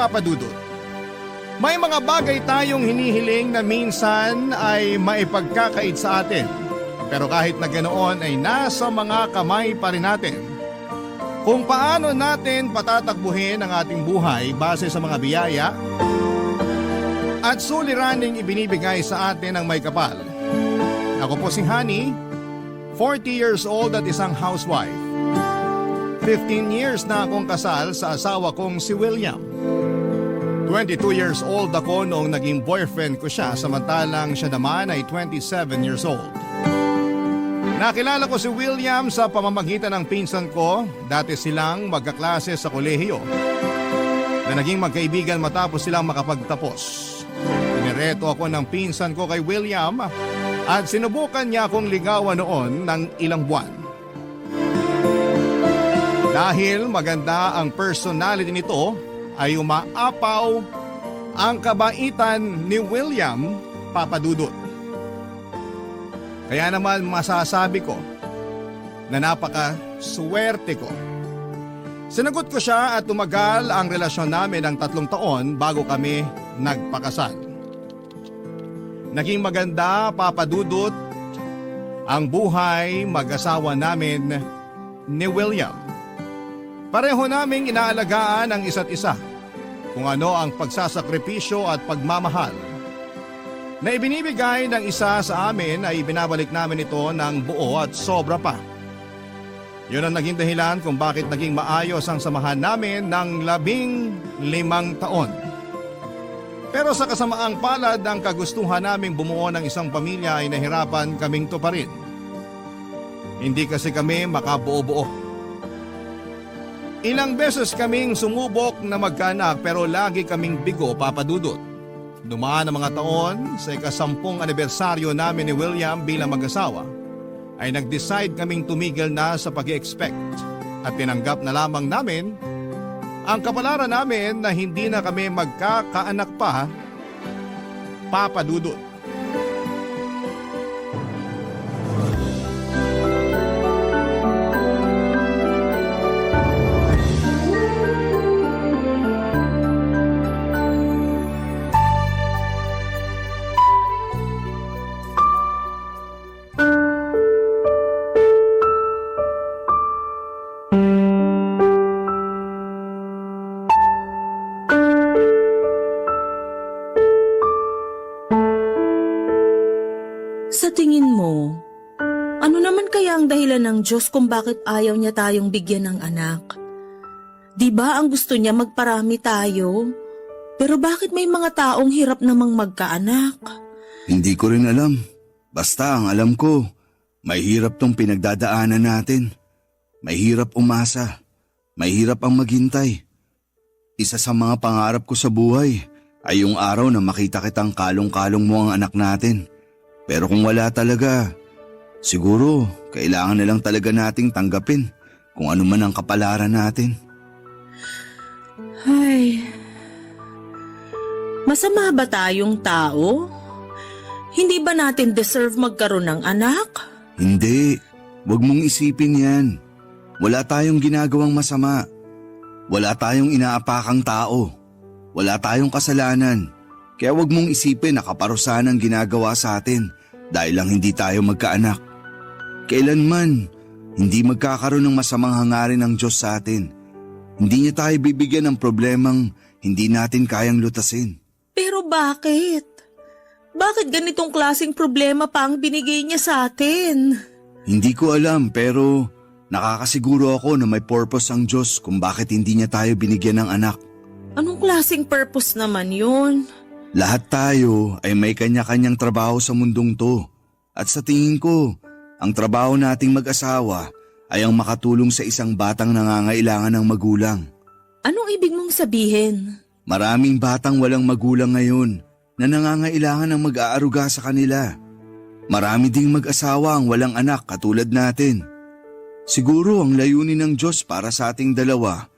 Papa Dudut. May mga bagay tayong hinihiling na minsan ay maipagkakait sa atin. Pero kahit na ganoon ay nasa mga kamay pa rin natin. Kung paano natin patatakbuhin ang ating buhay base sa mga biyaya at suliraning ibinibigay sa atin ng may kapal. Ako po si Honey, 40 years old at isang housewife. 15 years na akong kasal sa asawa kong si William. 22 years old ako noong naging boyfriend ko siya, samantalang siya naman ay 27 years old. Nakilala ko si William sa pamamagitan ng pinsan ko, dati silang magkaklase sa kolehiyo, na naging magkaibigan matapos silang makapagtapos. Inireto ako ng pinsan ko kay William at sinubukan niya akong ligawan noon ng ilang buwan. Dahil maganda ang personality nito, ay umaapaw ang kabaitan ni William, Papa Dudut. Kaya naman masasabi ko na napaka-swerte ko. Sinagot ko siya at tumagal ang relasyon namin ng 3 taon bago kami nagpakasal. Naging maganda, Papa Dudut, ang buhay mag-asawa namin ni William. Pareho naming inaalagaan ang isa't isa, kung ano ang pagsasakripisyo at pagmamahal na ibinibigay ng isa sa amin ay binabalik namin ito ng buo at sobra pa. Yun ang naging dahilan kung bakit naging maayos ang samahan namin ng 15 taon. Pero sa kasamaang palad ang kagustuhan naming bumuo ng isang pamilya ay nahirapan kaming tuparin. Hindi kasi kami makabuo-buo. Ilang beses kaming sumubok na magkaanak pero lagi kaming bigo, Papa Dudut. Dumaan ang mga taon, sa ika-10 anibersaryo namin ni William bilang mag-asawa, ay nag-decide kaming tumigil na sa pag-i-expect at tinanggap na lamang namin ang kapalaran namin na hindi na kami magkakaanak pa, Papa Dudut. Sa tingin mo, ano naman kaya ang dahilan ng Diyos kung bakit ayaw niya tayong bigyan ng anak? Di ba ang gusto niya magparami tayo? Pero bakit may mga taong hirap namang magkaanak? Hindi ko rin alam. Basta ang alam ko, may hirap tong pinagdadaanan natin. May hirap umasa. May hirap ang maghintay. Isa sa mga pangarap ko sa buhay ay yung araw na makita kitang kalong-kalong mo ang anak natin. Pero kung wala talaga, siguro kailangan na lang talaga nating tanggapin kung ano man ang kapalaran natin. Ay, masama ba tayong tao? Hindi ba natin deserve magkaroon ng anak? Hindi, wag mong isipin yan. Wala tayong ginagawang masama. Wala tayong inaapakang tao. Wala tayong kasalanan. Kaya wag mong isipin na kaparusahan ang ginagawa sa atin dahil lang hindi tayo magkaanak. Kailanman, hindi magkakaroon ng masamang hangarin ng Diyos sa atin. Hindi niya tayo bibigyan ng problemang hindi natin kayang lutasin. Pero bakit? Bakit ganitong klaseng problema pa ang binigay niya sa atin? Hindi ko alam pero nakakasiguro ako na may purpose ang Diyos kung bakit hindi niya tayo binigyan ng anak. Anong klaseng purpose naman yun? Lahat tayo ay may kanya-kanyang trabaho sa mundong to. At sa tingin ko, ang trabaho nating mag-asawa ay ang makatulong sa isang batang nangangailangan ng magulang. Anong ibig mong sabihin? Maraming batang walang magulang ngayon na nangangailangan ng mag-aaruga sa kanila. Marami ding mag-asawa ang walang anak katulad natin. Siguro ang layunin ng Diyos para sa ating dalawa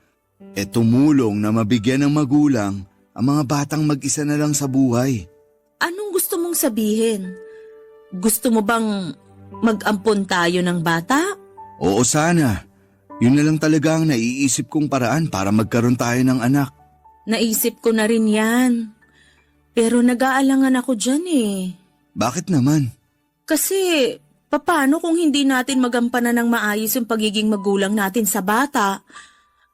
ay tumulong na mabigyan ng magulang ang mga batang mag-isa na lang sa buhay. Anong gusto mong sabihin? Gusto mo bang mag-ampon tayo ng bata? Oo sana. Yun na lang talaga ang naiisip kong paraan para magkaroon tayo ng anak. Naisip ko na rin yan. Pero nag-aalangan ako dyan eh. Bakit naman? Kasi, paano kung hindi natin magampanan ng maayos yung pagiging magulang natin sa bata?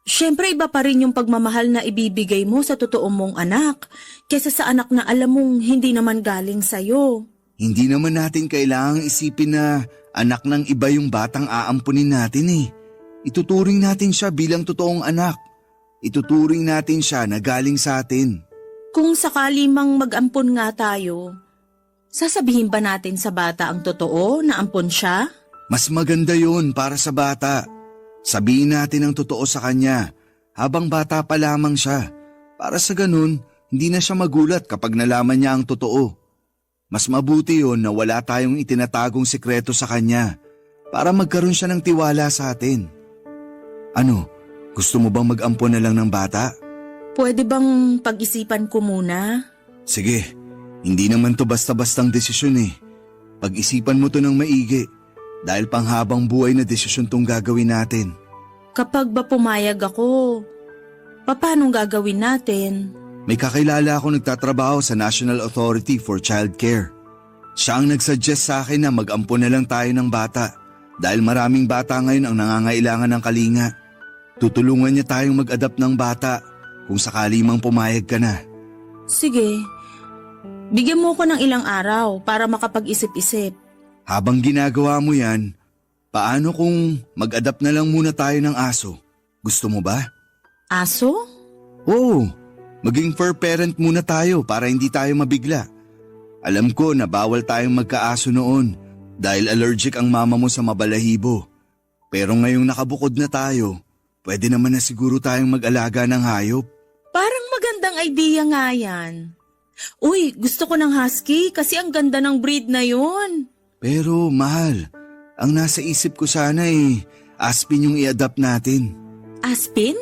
Siyempre iba pa rin yung pagmamahal na ibibigay mo sa totoo mong anak kesa sa anak na alam mong hindi naman galing sa'yo. Hindi naman natin kailangang isipin na anak ng iba yung batang aampunin natin eh. Ituturing natin siya bilang totoong anak. Ituturing natin siya na galing sa atin. Kung sakali mang mag-ampon nga tayo, sasabihin ba natin sa bata ang totoo na ampon siya? Mas maganda yun para sa bata. Sabihin natin ang totoo sa kanya habang bata pa lamang siya. Para sa ganun, hindi na siya magulat kapag nalaman niya ang totoo. Mas mabuti yun na wala tayong itinatagong sikreto sa kanya para magkaroon siya ng tiwala sa atin. Ano, gusto mo bang mag-ampon na lang ng bata? Pwede bang pag-isipan ko muna? Sige, hindi naman to basta-bastang desisyon eh. Pag-isipan mo to ng maigi dahil panghabang buhay na desisyon tong gagawin natin. Kapag ba pumayag ako, paano gagawin natin? May kakilala ako nagtatrabaho sa National Authority for Child Care. Siya ang nagsuggest sa akin na mag-ampon na lang tayo ng bata dahil maraming bata ngayon ang nangangailangan ng kalinga. Tutulungan niya tayong mag-adapt ng bata kung sakali mang pumayag ka na. Sige, bigyan mo ko ng ilang araw para makapag-isip-isip. Habang ginagawa mo yan, paano kung mag-adapt na lang muna tayo ng aso? Gusto mo ba? Aso? Oo, maging fur parent muna tayo para hindi tayo mabigla. Alam ko na bawal tayong magkaaso noon dahil allergic ang mama mo sa mabalahibo. Pero ngayong nakabukod na tayo, pwede naman na siguro tayong mag-alaga ng hayop. Parang magandang idea nga yan. Uy, gusto ko ng husky kasi ang ganda ng breed na yun. Pero mahal, ang nasa isip ko sana Aspin yung i-adapt natin. Aspin?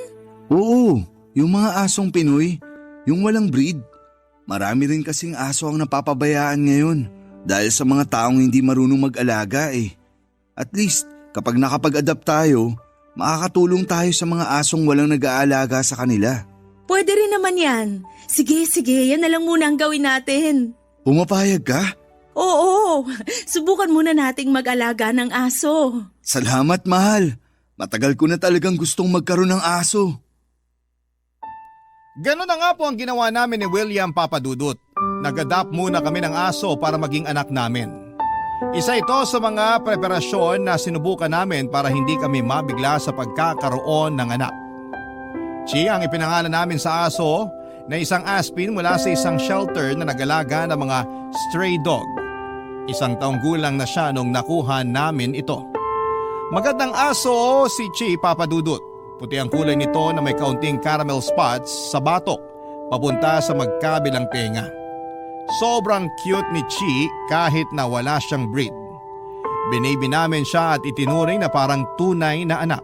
Oo, yung mga asong Pinoy, yung walang breed. Marami rin kasing aso ang napapabayaan ngayon dahil sa mga taong hindi marunong mag-alaga eh. At least, kapag nakapag-adapt tayo, makakatulong tayo sa mga asong walang nag-aalaga sa kanila. Pwede rin naman yan. Sige, yan na lang muna ang gawin natin. Pumapayag ka? Oo, subukan muna nating mag-alaga ng aso. Salamat, mahal. Matagal ko na talagang gustong magkaroon ng aso. Ganun na nga po ang ginawa namin ni William Papadudut. Nag-adapt muna kami ng aso para maging anak namin. Isa ito sa mga preparasyon na sinubukan namin para hindi kami mabigla sa pagkakaroon ng anak. Chi ang ipinangalan namin sa aso na isang aspin mula sa isang shelter na nag-alaga ng mga stray dog. 1 taong gulang na siya nung nakuha namin ito. Magandang aso si Chi Papadudut. Puti ang kulay nito na may kaunting caramel spots sa batok papunta sa magkabilang tenga. Sobrang cute ni Chi kahit na wala siyang breed. Binaby namin siya at itinuring na parang tunay na anak.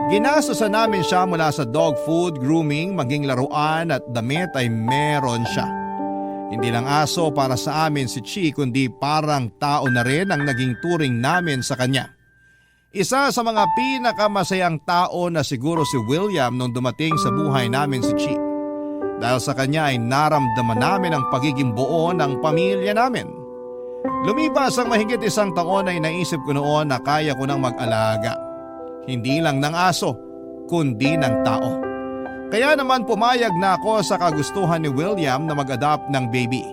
Ginastosan namin siya mula sa dog food, grooming, maging laruan at damit ay meron siya. Hindi lang aso para sa amin si Chi kundi parang tao na rin ang naging turing namin sa kanya. Isa sa mga pinakamasayang tao na siguro si William nung dumating sa buhay namin si Chi. Dahil sa kanya ay naramdaman namin ang pagiging buo ng pamilya namin. Lumipas ang mahigit 1 taon ay naisip ko noon na kaya ko nang mag-alaga. Hindi lang ng aso, kundi ng tao. Kaya naman pumayag na ako sa kagustuhan ni William na mag-adopt ng baby.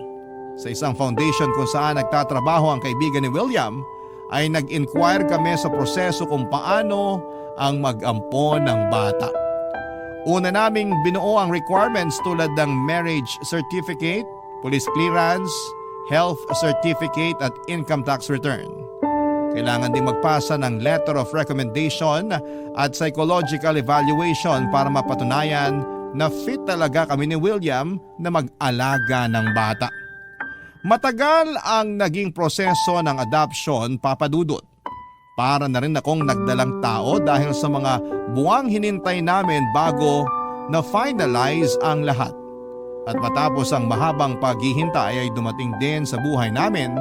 Sa isang foundation kung saan nagtatrabaho ang kaibigan ni William, ay nag-inquire kami sa proseso kung paano ang mag-ampon ng bata. Una naming binuo ang requirements tulad ng marriage certificate, police clearance, health certificate at income tax return. Kailangan din magpasa ng letter of recommendation at psychological evaluation para mapatunayan na fit talaga kami ni William na mag-alaga ng bata. Matagal ang naging proseso ng adoption, Papadudut. Para na rin akong nagdalang tao dahil sa mga buwang hinintay namin bago na finalize ang lahat. At matapos ang mahabang paghihintay ay dumating din sa buhay namin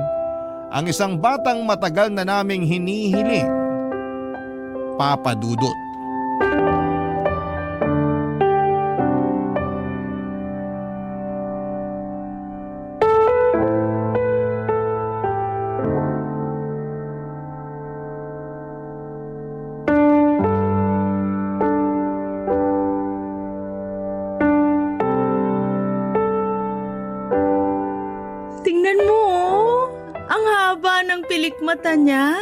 ang isang batang matagal na naming hinihiling, Papadudut. pilik mata niya.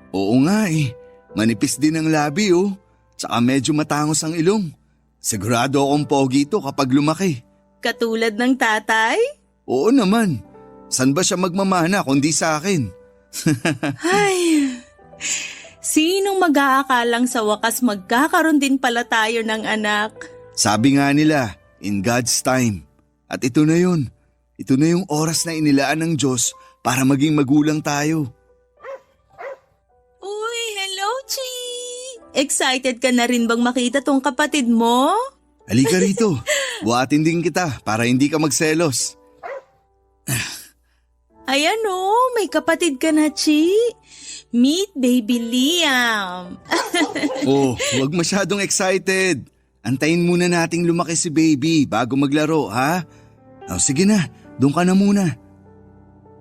Oo nga eh. Manipis din ang labi oh. Tsaka medyo matangos ang ilong. Sigurado akong pogi ito kapag lumaki. Katulad ng tatay? Oo naman. San ba siya magmamana kundi sa akin? Ay, sinong mag-aakalang sa wakas magkakaroon din pala tayo ng anak? Sabi nga nila, in God's time. At ito na yun. Ito na yung oras na inilaan ng Diyos para maging magulang tayo. Uy, hello, Chi! Excited ka na rin bang makita tong kapatid mo? Halika rito. Buhatin din kita para hindi ka magselos. Ayan oh, may kapatid ka na, Chi. Meet baby Liam. Oh, huwag masyadong excited. Antayin muna nating lumaki si baby bago maglaro, ha? Oh, sige na, doon ka na muna.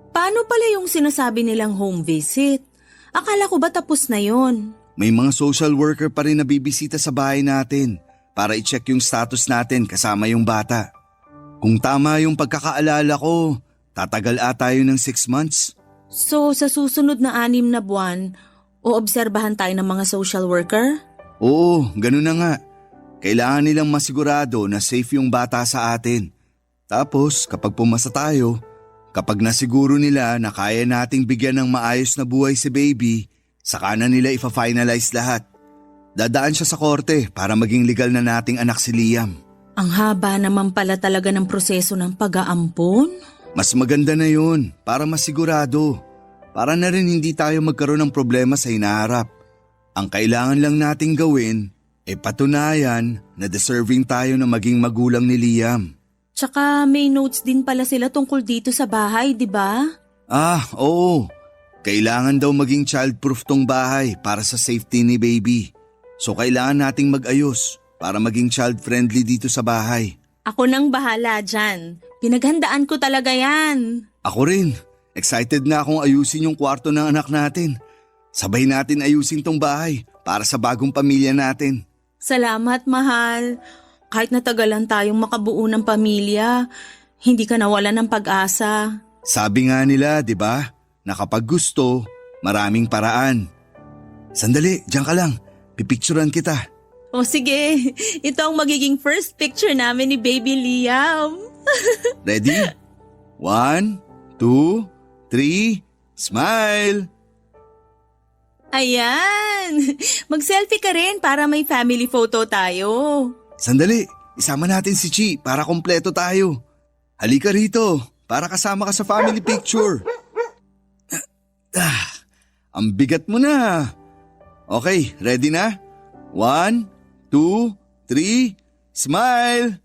Paano pala yung sinasabi nilang home visit? Akala ko ba tapos na yon? May mga social worker pa rin na bibisita sa bahay natin para i-check yung status natin kasama yung bata. Kung tama yung pagkakaalala ko, tatagal ata yun ng 6 months. So sa susunod na 6 na buwan, oobserbahan tayo ng mga social worker? Oo, ganun na nga. Kailangan nilang masigurado na safe yung bata sa atin. Tapos kapag pumasa tayo, kapag nasiguro nila na kaya nating bigyan ng maayos na buhay si baby, saka na nila ifa-finalize lahat. Dadaan siya sa korte para maging legal na nating anak si Liam. Ang haba naman pala talaga ng proseso ng pag-aampon. Mas maganda na yun para masigurado. Para na rin hindi tayo magkaroon ng problema sa hinaharap. Ang kailangan lang nating gawin ay patunayan na deserving tayo na maging magulang ni Liam. Tsaka may notes din pala sila tungkol dito sa bahay, di ba? Ah, oo. Kailangan daw maging childproof tong bahay para sa safety ni baby. So kailangan nating mag-ayos para maging child-friendly dito sa bahay. Ako nang bahala dyan. Pinaghandaan ko talaga yan. Ako rin. Excited na akong ayusin yung kwarto ng anak natin. Sabay natin ayusin tong bahay para sa bagong pamilya natin. Salamat, mahal. Kahit natagalan tayong makabuo ng pamilya, hindi ka nawalan ng pag-asa. Sabi nga nila, di ba? Na kapag gusto, maraming paraan. Sandali, diyan ka lang. Pipicturan kita. O sige, ito ang magiging first picture namin ni Baby Liam. Ready? 1, 2, 3, smile! Ayan! Mag-selfie ka rin para may family photo tayo. Sandali, isama natin si Chi para kompleto tayo. Halika rito para kasama ka sa family picture. Ang bigat mo na. Okay, ready na? 1, 2, 3, smile!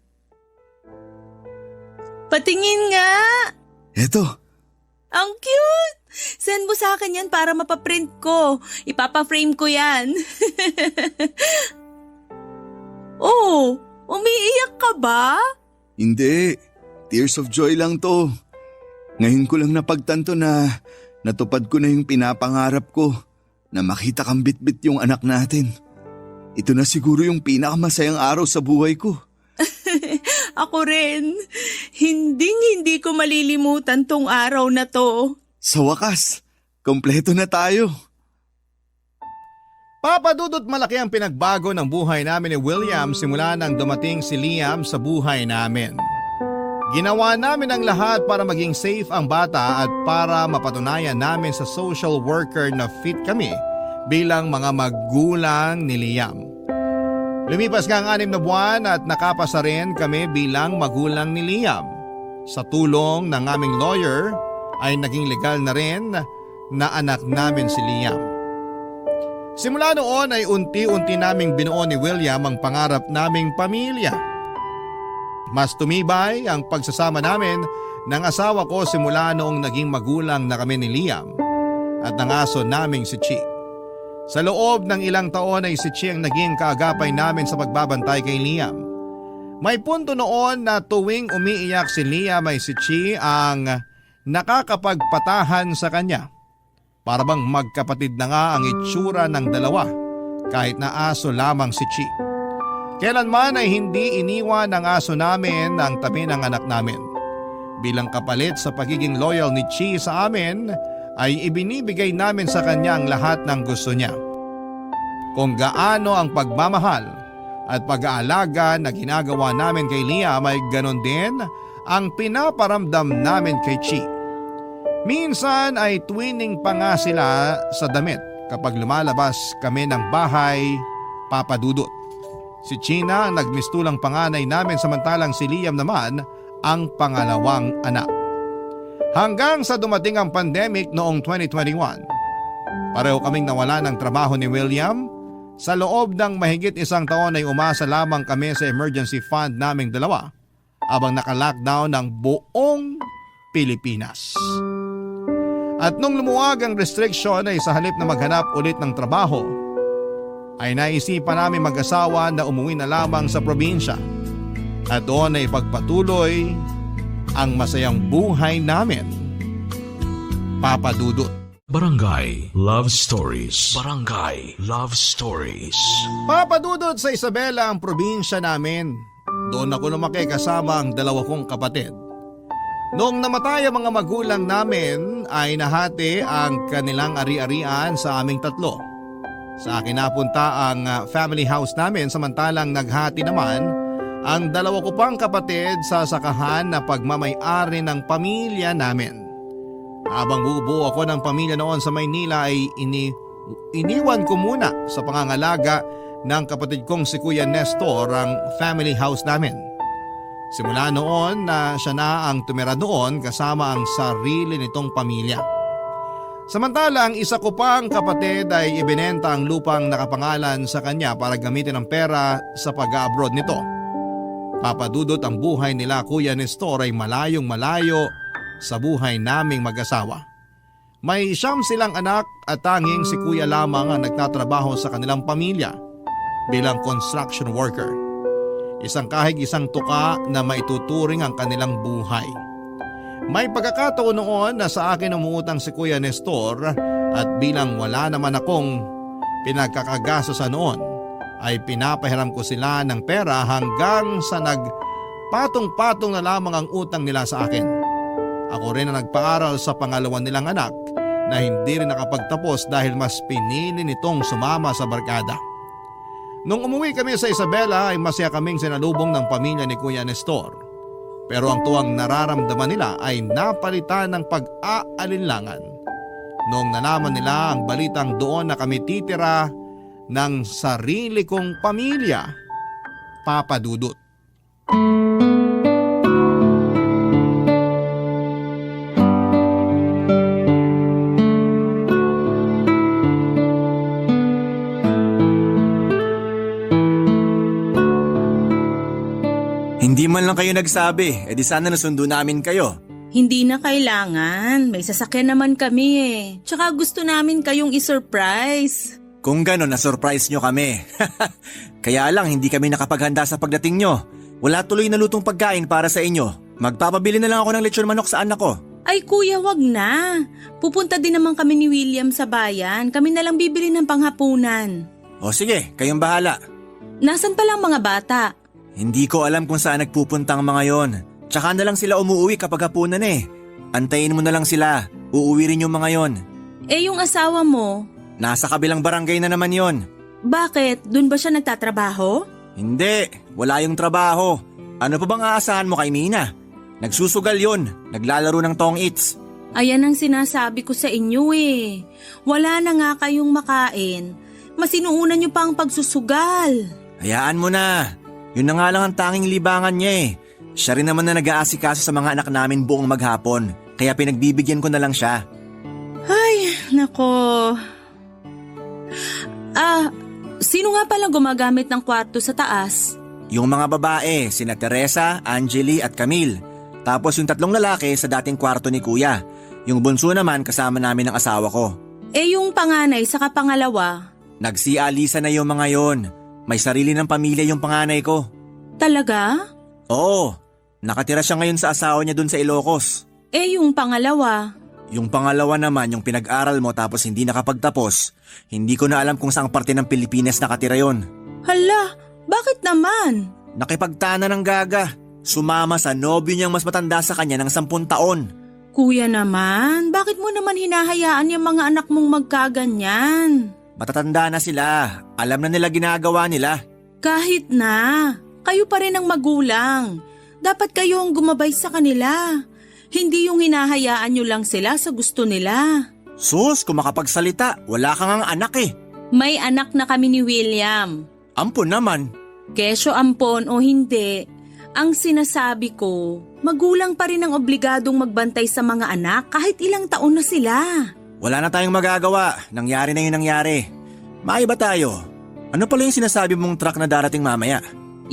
Patingin nga! Eto, Ang cute! Send mo sa akin yan para mapaprint ko. Ipapa-frame ko yan. Oh, umiiyak ka ba? hindi. Tears of joy lang to. Ngayon ko lang napagtanto na natupad ko na yung pinapangarap ko na makita kang bitbit yung anak natin. Ito na siguro yung pinakamasayang araw sa buhay ko. Ako rin. Hindi ko malilimutan tong araw na to. Sa wakas, kompleto na tayo. Papadudot malaki ang pinagbago ng buhay namin ni William simula nang dumating si Liam sa buhay namin. Ginawa namin ang lahat para maging safe ang bata at para mapatunayan namin sa social worker na fit kami bilang mga magulang ni Liam. Lumipas nga ang 6 na buwan at nakapasa rin kami bilang magulang ni Liam. Sa tulong ng aming lawyer ay naging legal na rin na anak namin si Liam. Simula noon ay unti-unti naming binuo ni William ang pangarap naming pamilya. Mas tumibay ang pagsasama namin ng asawa ko simula noong naging magulang na kami ni Liam at ng aso naming si Chi. Sa loob ng ilang taon ay si Chi ang naging kaagapay namin sa pagbabantay kay Liam. May punto noon na tuwing umiiyak si Liam ay si Chi ang nakakapagpatahan sa kanya. Para bang magkapatid na nga ang itsura ng dalawa kahit na aso lamang si Chi. Kailanman ay hindi iniwan ng aso namin ang tabi ng anak namin. Bilang kapalit sa pagiging loyal ni Chi sa amin ay ibinibigay namin sa kanya ang lahat ng gusto niya. Kung gaano ang pagmamahal at pag-aalaga na ginagawa namin kay Liam ay ganon din ang pinaparamdam namin kay Chi. Minsan ay twinning pa nga sila sa damit kapag lumalabas kami ng bahay, Papa Dudut. Si China ang nagmistulang panganay namin samantalang si Liam naman ang pangalawang anak. Hanggang sa dumating ang pandemic noong 2021. Pareho kaming nawala ng trabaho ni William. Sa loob ng mahigit 1 taon ay umasa lamang kami sa emergency fund naming dalawa habang naka-lockdown ng buong Pilipinas. At nung lumuwag ang restriction ay sa halip na maghanap ulit ng trabaho, ay naisipan namin mag-asawa na umuwi na lamang sa probinsya at doon ay pagpatuloy ang masayang buhay namin. Papa Dudut. Barangay Love Stories. Barangay Love Stories. Papa Dudut, sa Isabela ang probinsya namin. Doon ako lumaki kasama ang 2 kong kapatid. Noong namatay ang mga magulang namin ay nahati ang kanilang ari-arian sa aming 3. Sa akin napunta ang family house namin samantalang naghati naman ang 2 ko pang kapatid sa sakahan na pagmamay-ari ng pamilya namin. Habang bubuo ako ng pamilya noon sa Maynila ay iniwan ko muna sa pangangalaga ng kapatid kong si Kuya Nestor ang family house namin. Simula noon na siya na ang tumira doon kasama ang sarili nitong pamilya. Samantalang isa ko pang kapatid ay ibinenta ang lupang nakapangalan sa kanya para gamitin ang pera sa pag-abroad nito. Papadudot ang buhay nila Kuya Nestor ay malayong malayo sa buhay naming mag-asawa. May 9 silang anak at tanging si Kuya lamang ang nagtatrabaho sa kanilang pamilya bilang construction worker. Isang kahig isang tuka na maituturing ang kanilang buhay. May pagkakataon noon na sa akin umuutang si Kuya Nestor at bilang wala naman akong pinagkakagastosan noon ay pinapahiram ko sila ng pera hanggang sa nagpatong-patong na lamang ang utang nila sa akin. Ako rin ang nagpaaral sa pangalawa nilang anak na hindi rin nakapagtapos dahil mas pinili nitong sumama sa barkada. Nung umuwi kami sa Isabela ay masaya kaming sinalubong ng pamilya ni Kuya Nestor. Pero ang tuwang nararamdaman nila ay napalitan ng pag-aalinlangan. Noong nalaman nila ang balitang doon na kami titira ng sarili kong pamilya, Papa Dudut. Hindi man lang kayo nagsabi, edi sana nasundo namin kayo. Hindi na kailangan. May sasakyan naman kami eh. Tsaka gusto namin kayong isurprise. Kung gano'n, na-surprise nyo kami. Kaya lang, hindi kami nakapaghanda sa pagdating nyo. Wala tuloy na lutong pagkain para sa inyo. Magpapabili na lang ako ng lechon manok sa anak ko. Ay kuya, wag na. Pupunta din naman kami ni William sa bayan. Kami na lang bibili ng panghapunan. O sige, kayong bahala. Nasaan pa lang mga bata? Hindi ko alam kung saan nagpupunta ang mga yon. Tsaka na lang sila umuwi kapag hapunan eh. Antayin mo na lang sila. Uuwi rin yung mga yon. Eh yung asawa mo? Nasa kabilang barangay na naman yon. Bakit? Doon ba siya nagtatrabaho? Hindi, wala yung trabaho. Ano pa bang aasahan mo kay Mina? Nagsusugal yon, naglalaro ng tong its. Ayan ang sinasabi ko sa inyo eh. Wala na nga kayong makain. Mas inuuna niyo pa ang pagsusugal. Hayaan mo na. Yun na nga lang ang tanging libangan niya eh. Siya rin naman na nag-aasikaso sa mga anak namin buong maghapon. Kaya pinagbibigyan ko na lang siya. Ay, nako. Sino nga pala gumagamit ng kwarto sa taas? Yung mga babae, sina Teresa, Angeli at Camille. Tapos yung 3 lalaki sa dating kwarto ni Kuya. Yung bunso naman kasama namin ng asawa ko. Eh yung panganay sa kapangalawa? Nagsialisa na yung mga yon. May sarili ng pamilya yung panganay ko. Talaga? Oo, nakatira siya ngayon sa asawa niya dun sa Ilocos. Eh yung pangalawa? Yung pangalawa naman yung pinag-aral mo tapos hindi nakapagtapos. Hindi ko na alam kung saang parte ng Pilipinas nakatira yon. Hala, bakit naman? Nakipagtana ng gaga. Sumama sa nobyo niyang mas matanda sa kanya ng 10 taon. Kuya naman, bakit mo naman hinahayaan yung mga anak mong magkaganyan? Matatanda na sila. Alam na nila ginagawa nila. Kahit na, kayo pa rin ang magulang. Dapat kayo ang gumabay sa kanila. Hindi yung hinahayaan nyo lang sila sa gusto nila. Sus, kung makapagsalita, wala kang ang anak eh. May anak na kami ni William. Ampon naman. Kesyo ampon o hindi, ang sinasabi ko, magulang pa rin ang obligadong magbantay sa mga anak kahit ilang taon na sila. Wala na tayong magagawa. Nangyari na yung nangyari. Maiba tayo. Ano pala yung sinasabi mong truck na darating mamaya?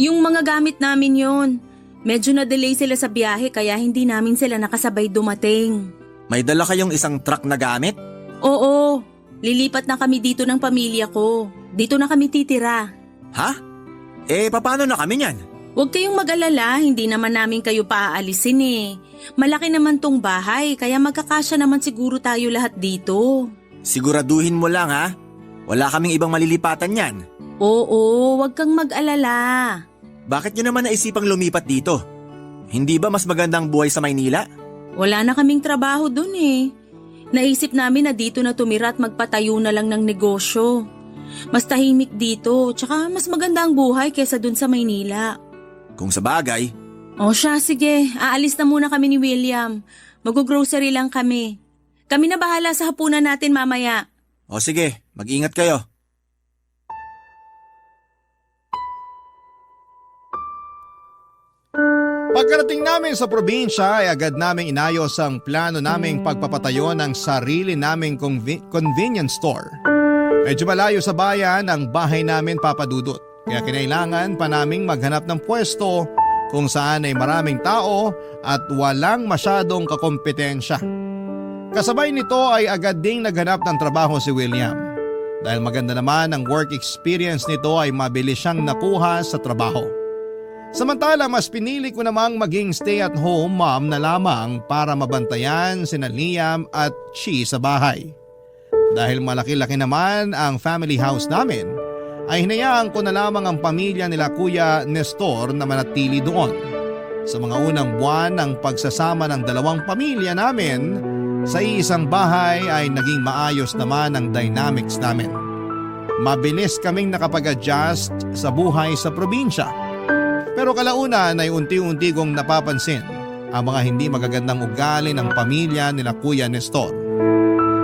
Yung mga gamit namin yon. Medyo na-delay sila sa biyahe kaya hindi namin sila nakasabay dumating. May dala kayong isang truck na gamit? Oo, lilipat na kami dito ng pamilya ko. Dito na kami titira. Ha? Paano na kami niyan? Huwag kayong mag-alala, hindi naman namin kayo paaalisin eh. Malaki naman tong bahay kaya magkakasya naman siguro tayo lahat dito. Siguraduhin mo lang ha? Wala kaming ibang malilipatan yan. Oo, huwag kang mag-alala. Bakit nyo naman naisipang lumipat dito? Hindi ba mas magandang buhay sa Maynila? Wala na kaming trabaho dun eh. Naisip namin na dito na tumira at magpatayo na lang ng negosyo. Mas tahimik dito, tsaka mas maganda ang buhay kesa dun sa Maynila. Kung sa bagay. O siya, sige. Aalis na muna kami ni William. Mag-grocery lang kami. Kami na bahala sa hapunan natin mamaya. O sige, mag-ingat kayo. Pagkarating namin sa probinsya ay agad naming inayos ang plano naming pagpapatayo ng sarili naming convenience store. Medyo malayo sa bayan ang bahay namin, Papa Dudut, kaya kinailangan pa naming maghanap ng pwesto kung saan ay maraming tao at walang masyadong kakompetensya. Kasabay nito ay agad ding naghanap ng trabaho si William. Dahil maganda naman ang work experience nito ay mabilis siyang nakuha sa trabaho. Samantala mas pinili ko namang maging stay-at-home mom na lamang para mabantayan sina Liam at Chi sa bahay. Dahil malaki-laki naman ang family house namin, ay hinayaan ko na lamang ang pamilya nila Kuya Nestor na manatili doon. Sa mga unang buwan ng pagsasama ng dalawang pamilya namin sa isang bahay ay naging maayos naman ang dynamics namin. Mabilis kaming nakapag-adjust sa buhay sa probinsya. Pero kalaunan ay unti-unti kong napapansin ang mga hindi magagandang ugali ng pamilya nila Kuya Nestor.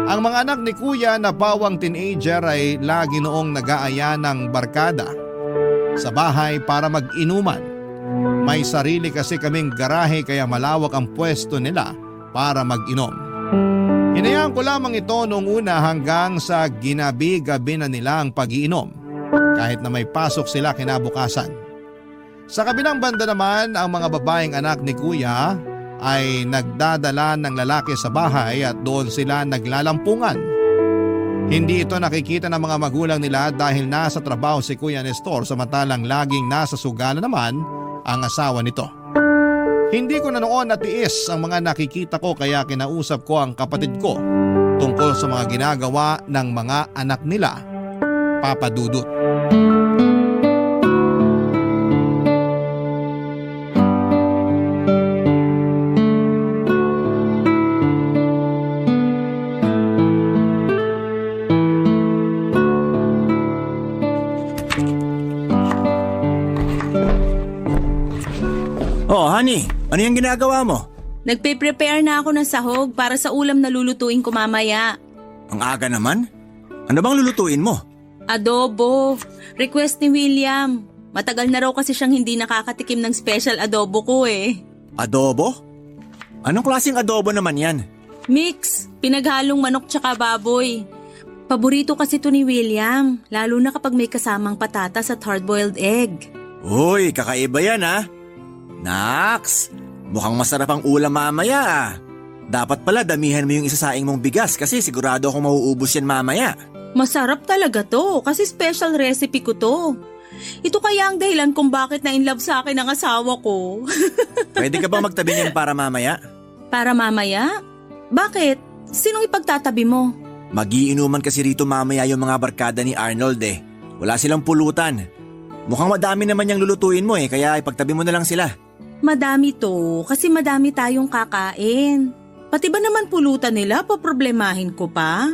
Ang mga anak ni Kuya na pawang teenager ay lagi noong nag-aaya ng barkada sa bahay para mag-inuman. May sarili kasi kaming garahe kaya malawak ang pwesto nila para mag-inom. Hinayaan ko lamang ito noong una hanggang sa ginabi-gabi na nila ang pag-iinom kahit na may pasok sila kinabukasan. Sa kabilang banda naman, ang mga babaeng anak ni Kuya ay nagdadala ng lalaki sa bahay at doon sila naglalampungan. Hindi ito nakikita ng mga magulang nila dahil nasa trabaho si Kuya Nestor samantalang laging nasa sugala naman ang asawa nito. Hindi ko na noon natiis ang mga nakikita ko kaya kinausap ko ang kapatid ko tungkol sa mga ginagawa ng mga anak nila, Papa Dudut. Oh, honey, ano yung ginagawa mo? Nagpe-prepare na ako ng sahog para sa ulam na lulutuin ko mamaya. Ang aga naman. Ano bang lulutuin mo? Adobo. Request ni William. Matagal na raw kasi siyang hindi nakakatikim ng special adobo ko eh. Adobo? Anong klaseng adobo naman yan? Mix. Pinaghalong manok tsaka baboy. Paborito kasi to ni William, lalo na kapag may kasamang patatas at hard-boiled egg. Uy, kakaiba yan ha. Naks, mukhang masarap ang ulam mamaya ah. Dapat pala damihan mo yung isasaing mong bigas kasi sigurado akong mauubos yan mamaya. Masarap talaga to kasi special recipe ko to. Ito kaya ang dahilan kung bakit na-inlove sa akin ang asawa ko. Pwede ka bang magtabi niyan para mamaya? Para mamaya? Bakit? Sinong ipagtatabi mo? Magiinuman kasi rito mamaya yung mga barkada ni Arnold eh. Wala silang pulutan. Mukhang madami naman yung lulutuin mo eh kaya ipagtabi mo na lang sila. Madami to kasi madami tayong kakain. Pati ba naman pulutan nila, poproblemahin ko pa?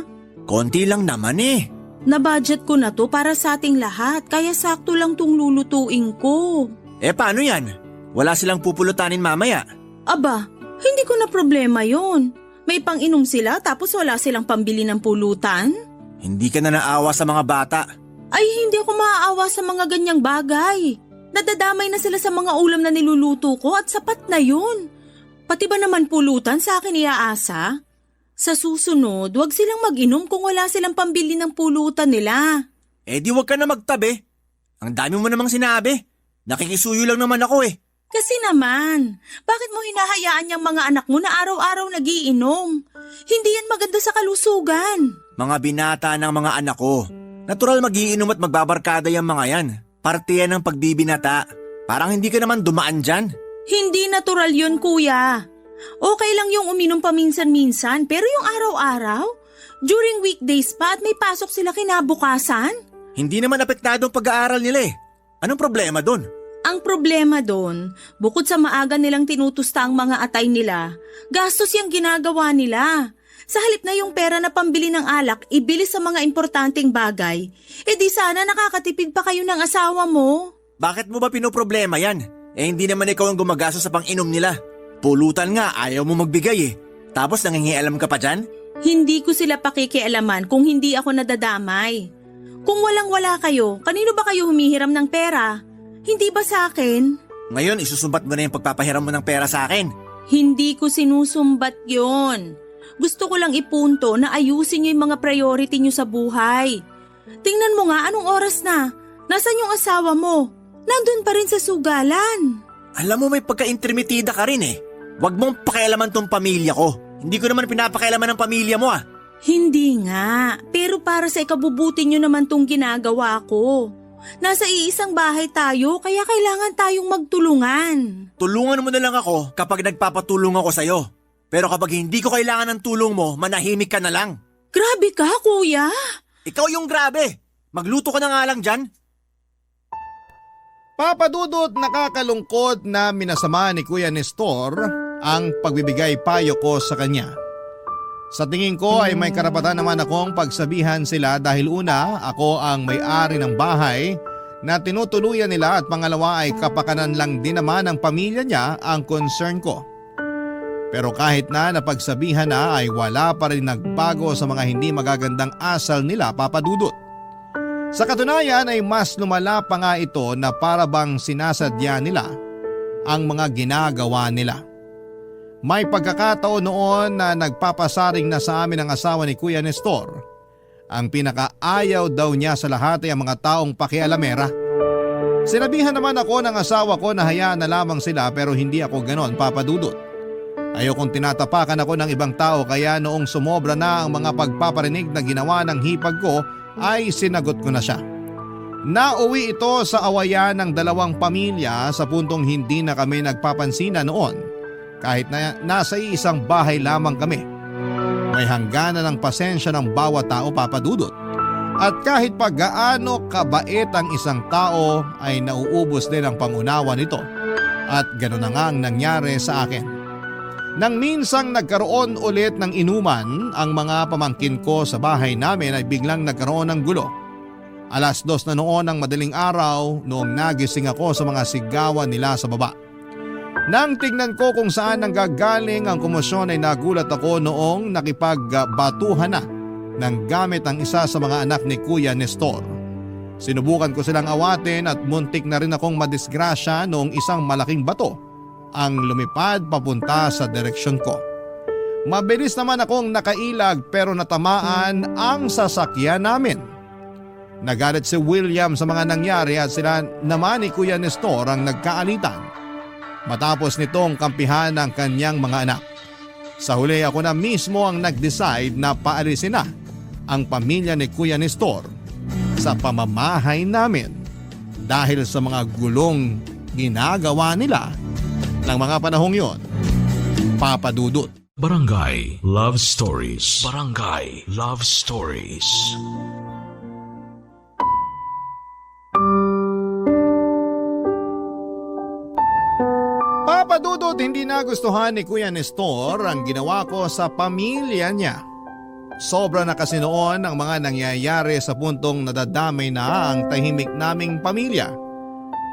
Konti lang naman eh. Na-budget ko na to para sa ating lahat, kaya sakto lang tong lulutuin ko. Eh paano yan? Wala silang pupulutanin mamaya. Aba, hindi ko na problema yon. May pang-inom sila tapos wala silang pambili ng pulutan? Hindi ka na naawa sa mga bata. Ay, hindi ako maaawa sa mga ganyang bagay. Nadadamay na sila sa mga ulam na niluluto ko at sapat na yun. Pati ba naman pulutan sa akin iaasa? Sa susunod, wag silang mag-inom kung wala silang pambili ng pulutan nila. Eh di wag ka na magtabi. Ang dami mo namang sinabi. Nakikisuyo lang naman ako eh. Kasi naman, bakit mo hinahayaan yung mga anak mo na araw-araw nagiinom? Hindi yan maganda sa kalusugan. Mga binata ng mga anak ko. Natural magiinom at magbabarkada yung mga yan. Parte yan ng pagbibinata. Parang hindi ka naman dumaan dyan. Hindi natural yun, kuya. Okay lang yung uminom paminsan-minsan, pero yung araw-araw? During weekdays pa at may pasok sila kinabukasan? Hindi naman apektado ang pag-aaral nila eh. Anong problema dun? Ang problema doon, bukod sa maaga nilang tinutusta ang mga atay nila, gastos yung ginagawa nila. Sa halip na yung pera na pambili ng alak, ibili sa mga importanteng bagay, di sana nakakatipid pa kayo ng asawa mo. Bakit mo ba pinoproblema yan? Eh hindi naman ikaw ang gumagastos sa pang-inom nila. Pulutan nga, ayaw mo magbigay eh. Tapos nangingialam ka pa dyan? Hindi ko sila pakikialaman kung hindi ako nadadamay. Kung walang-wala kayo, kanino ba kayo humihiram ng pera? Hindi ba sa akin? Ngayon, isusumbat mo na yung pagpapahiram mo ng pera sa akin. Hindi ko sinusumbat yon. Gusto ko lang ipunto na ayusin niyo yung mga priority niyo sa buhay. Tingnan mo nga anong oras na. Nasaan yung asawa mo? Nandun pa rin sa sugalan. Alam mo may pagka-intermitida ka rin eh. Huwag mong pakialaman tong pamilya ko. Hindi ko naman pinapakialaman ng pamilya mo ah. Hindi nga, pero para sa ikabubuti niyo naman tong ginagawa ko. Nasa iisang bahay tayo, kaya kailangan tayong magtulungan. Tulungan mo na lang ako kapag nagpapatulong ako sa'yo. Pero kapag hindi ko kailangan ng tulong mo, manahimik ka na lang. Grabe ka, kuya. Ikaw yung grabe. Magluto ka na nga lang dyan. Papadudot, nakakalungkot na minasama ni Kuya Nestor ang pagbibigay payo ko sa kanya. Sa tingin ko ay may karapatan naman akong pagsabihan sila dahil una, ako ang may-ari ng bahay na tinutuluyan nila at pangalawa ay kapakanan lang din naman ng pamilya niya ang concern ko. Pero kahit na napagsabihan na ay wala pa rin nagbago sa mga hindi magagandang asal nila, Papadudot. Sa katunayan ay mas lumala pa nga ito na para bang sinasadya nila ang mga ginagawa nila. May pagkakataon noon na nagpapasaring na sa amin ang asawa ni Kuya Nestor. Ang pinakaayaw daw niya sa lahat ay ang mga taong pakialamera. Sinabihan naman ako ng asawa ko na hayaan na lamang sila pero hindi ako ganon, Papadudot. Ayokong tinatapakan ako ng ibang tao kaya noong sumobra na ang mga pagpaparinig na ginawa ng hipag ko ay sinagot ko na siya. Nauwi ito sa awayan ng dalawang pamilya sa puntong hindi na kami nagpapansinan noon kahit na nasa isang bahay lamang kami. May hangganan ng pasensya ng bawat tao, Papadudot. At kahit pa gaano kabait ang isang tao ay nauubos din ang pangunawa nito. At gano'n na nga ang nangyari sa akin. Nang minsang nagkaroon ulit ng inuman, ang mga pamangkin ko sa bahay namin ay biglang nagkaroon ng gulo. 2:00 na noon ng madaling araw noong nagising ako sa mga sigawan nila sa baba. Nang tignan ko kung saan nanggagaling ang komosyon ay nagulat ako noong nakipagbatuhan na ng gamit ang isa sa mga anak ni Kuya Nestor. Sinubukan ko silang awatin at muntik na rin akong madisgrasya noong isang malaking bato ang lumipad papunta sa direksyon ko. Mabilis naman akong nakailag pero natamaan ang sasakyan namin. Nagalit si William sa mga nangyari at sila naman ni Kuya Nestor ang nagkaalitan. Matapos nitong kampihan ng kanyang mga anak. Sa huli ako na mismo ang nag-decide na paalisin na ang pamilya ni Kuya Nestor sa pamamahay namin dahil sa mga gulong ginagawa nila ng mga panahong yon, Papadudot. Barangay Love Stories. Barangay Love Stories. Papa Dudut, hindi nagustuhan ni Kuya Nestor ang ginawa ko sa pamilya niya. Sobra na kasi noon ang mga nangyayari sa puntong nadadamay na ang tahimik naming pamilya.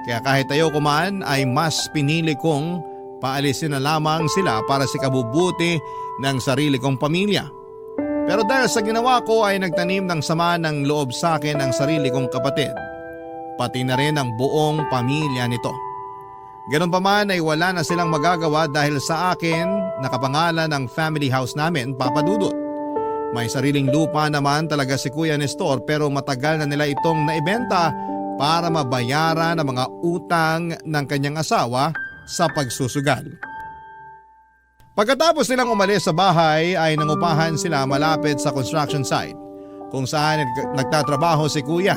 Kaya kahit ayoko man ay mas pinili kong paalisin na lamang sila para sa kabubuti ng sarili kong pamilya. Pero dahil sa ginawa ko ay nagtanim ng sama ng loob sa akin ang sarili kong kapatid. Pati na rin ang buong pamilya nito. Ganun pa man ay wala na silang magagawa dahil sa akin nakapangalan ang family house namin, Papa Dudut. May sariling lupa naman talaga si Kuya Nestor pero matagal na nila itong naibenta para mabayaran ang mga utang ng kanyang asawa sa pagsusugal. Pagkatapos nilang umalis sa bahay ay nangupahan sila malapit sa construction site kung saan nagtatrabaho si Kuya.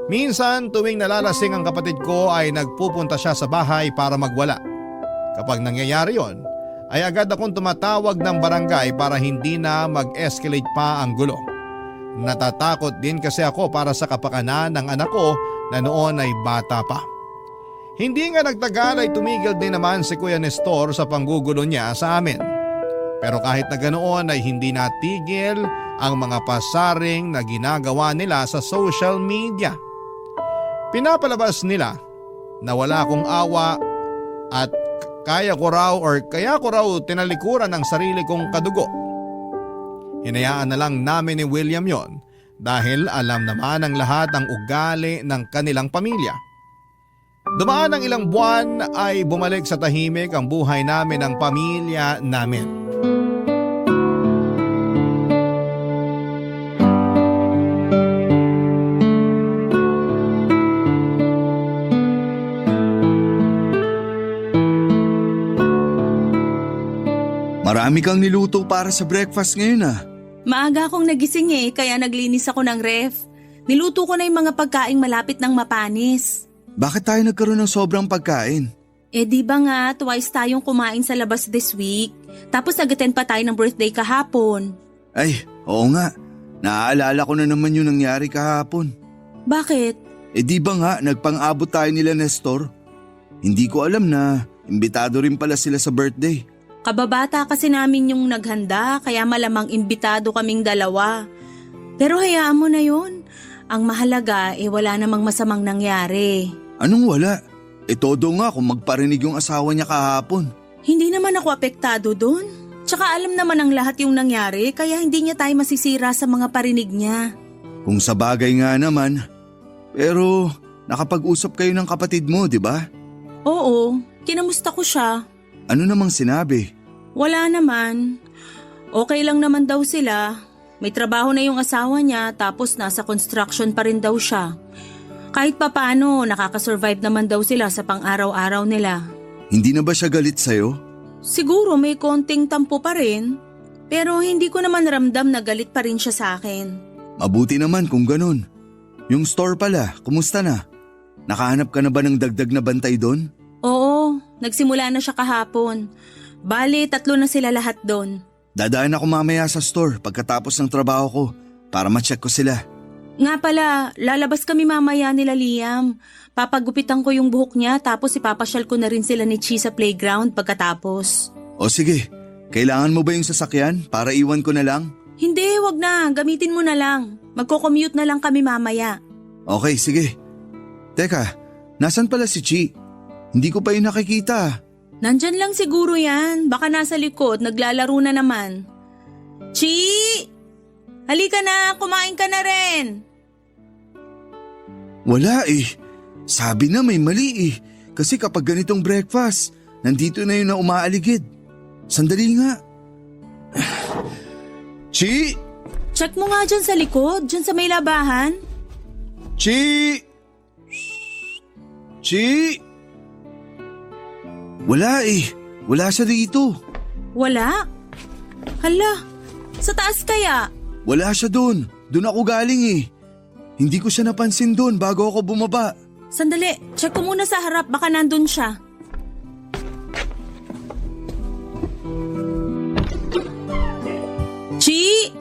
Minsan tuwing nalalasing ang kapatid ko ay nagpupunta siya sa bahay para magwala. Kapag nangyayari yon, ay agad akong tumatawag ng barangay para hindi na mag-escalate pa ang gulo. Natatakot din kasi ako para sa kapakanan ng anak ko na noon ay bata pa. Hindi nga nagtagal ay tumigil din naman si Kuya Nestor sa panggugulo niya sa amin. Pero kahit na ganoon ay hindi natigil ang mga pasaring na ginagawa nila sa social media. Pinapalabas nila na wala akong awa at kaya ko raw tinalikuran ang sarili kong kadugo. Hinayaan na lang namin ni William yon dahil alam naman ng lahat ang ugali ng kanilang pamilya. Dumaan ang ilang buwan ay bumalik sa tahimik ang buhay namin ng pamilya namin. Marami kang niluto para sa breakfast ngayon ah. Maaga akong nagising kaya naglinis ako ng ref. Niluto ko na yung mga pagkaing malapit ng mapanis. Bakit tayo nagkaroon ng sobrang pagkain? Di ba nga twice tayong kumain sa labas this week? Tapos nag-attend pa tayo ng birthday kahapon. Ay, oo nga. Naaalala ko na naman yung nangyari kahapon. Bakit? Di ba nga nagpang-abot tayo nila Nestor? Hindi ko alam na imbitado rin pala sila sa birthday. Kababata kasi namin yung naghanda kaya malamang imbitado kaming dalawa. Pero hayaan mo na yun. Ang mahalaga wala namang masamang nangyari. Anong wala? Todo nga kung magparinig yung asawa niya kahapon. Hindi naman ako apektado dun. Tsaka alam naman ang lahat yung nangyari kaya hindi niya tayo masisira sa mga parinig niya. Kung sa bagay nga naman. Pero nakapag-usap kayo ng kapatid mo, di ba? Oo, kinamusta ko siya. Ano namang sinabi? Wala naman. Okay lang naman daw sila. May trabaho na yung asawa niya tapos nasa construction pa rin daw siya. Kahit papano, nakakasurvive naman daw sila sa pang-araw-araw nila. Hindi na ba siya galit sa'yo? Siguro may konting tampo pa rin. Pero hindi ko naman ramdam na galit pa rin siya sa akin. Mabuti naman kung ganun. Yung store pala, kumusta na? Nakahanap ka na ba ng dagdag na bantay doon? Oo, nagsimula na siya kahapon. Bali, 3 na sila lahat doon. Dadaan ako mamaya sa store pagkatapos ng trabaho ko para ma-check ko sila. Nga pala, lalabas kami mamaya nila Liam. Papagupitan ko yung buhok niya tapos ipapasyal ko na rin sila ni Chi sa playground pagkatapos. O sige, kailangan mo ba yung sasakyan para iwan ko na lang? Hindi, wag na. Gamitin mo na lang. Magko-commute na lang kami mamaya. Okay, sige. Teka, nasan pala si Chi? Hindi ko pa yun nakikita. Nandyan lang siguro yan. Baka nasa likod, naglalaro na naman. Chi! Halika na, kumain ka na rin. Wala eh. Sabi na may mali eh. Kasi kapag ganitong breakfast, nandito na yun na umaaligid. Sandali nga. Chi! Check mo nga dyan sa likod, dyan sa may labahan. Chi! Chi! Wala eh. Wala siya dito. Wala? Hala, sa taas kaya? Wala siya doon. Doon ako galing eh. Hindi ko siya napansin doon bago ako bumaba. Sandali, check ko muna sa harap, baka nandun siya. Chi!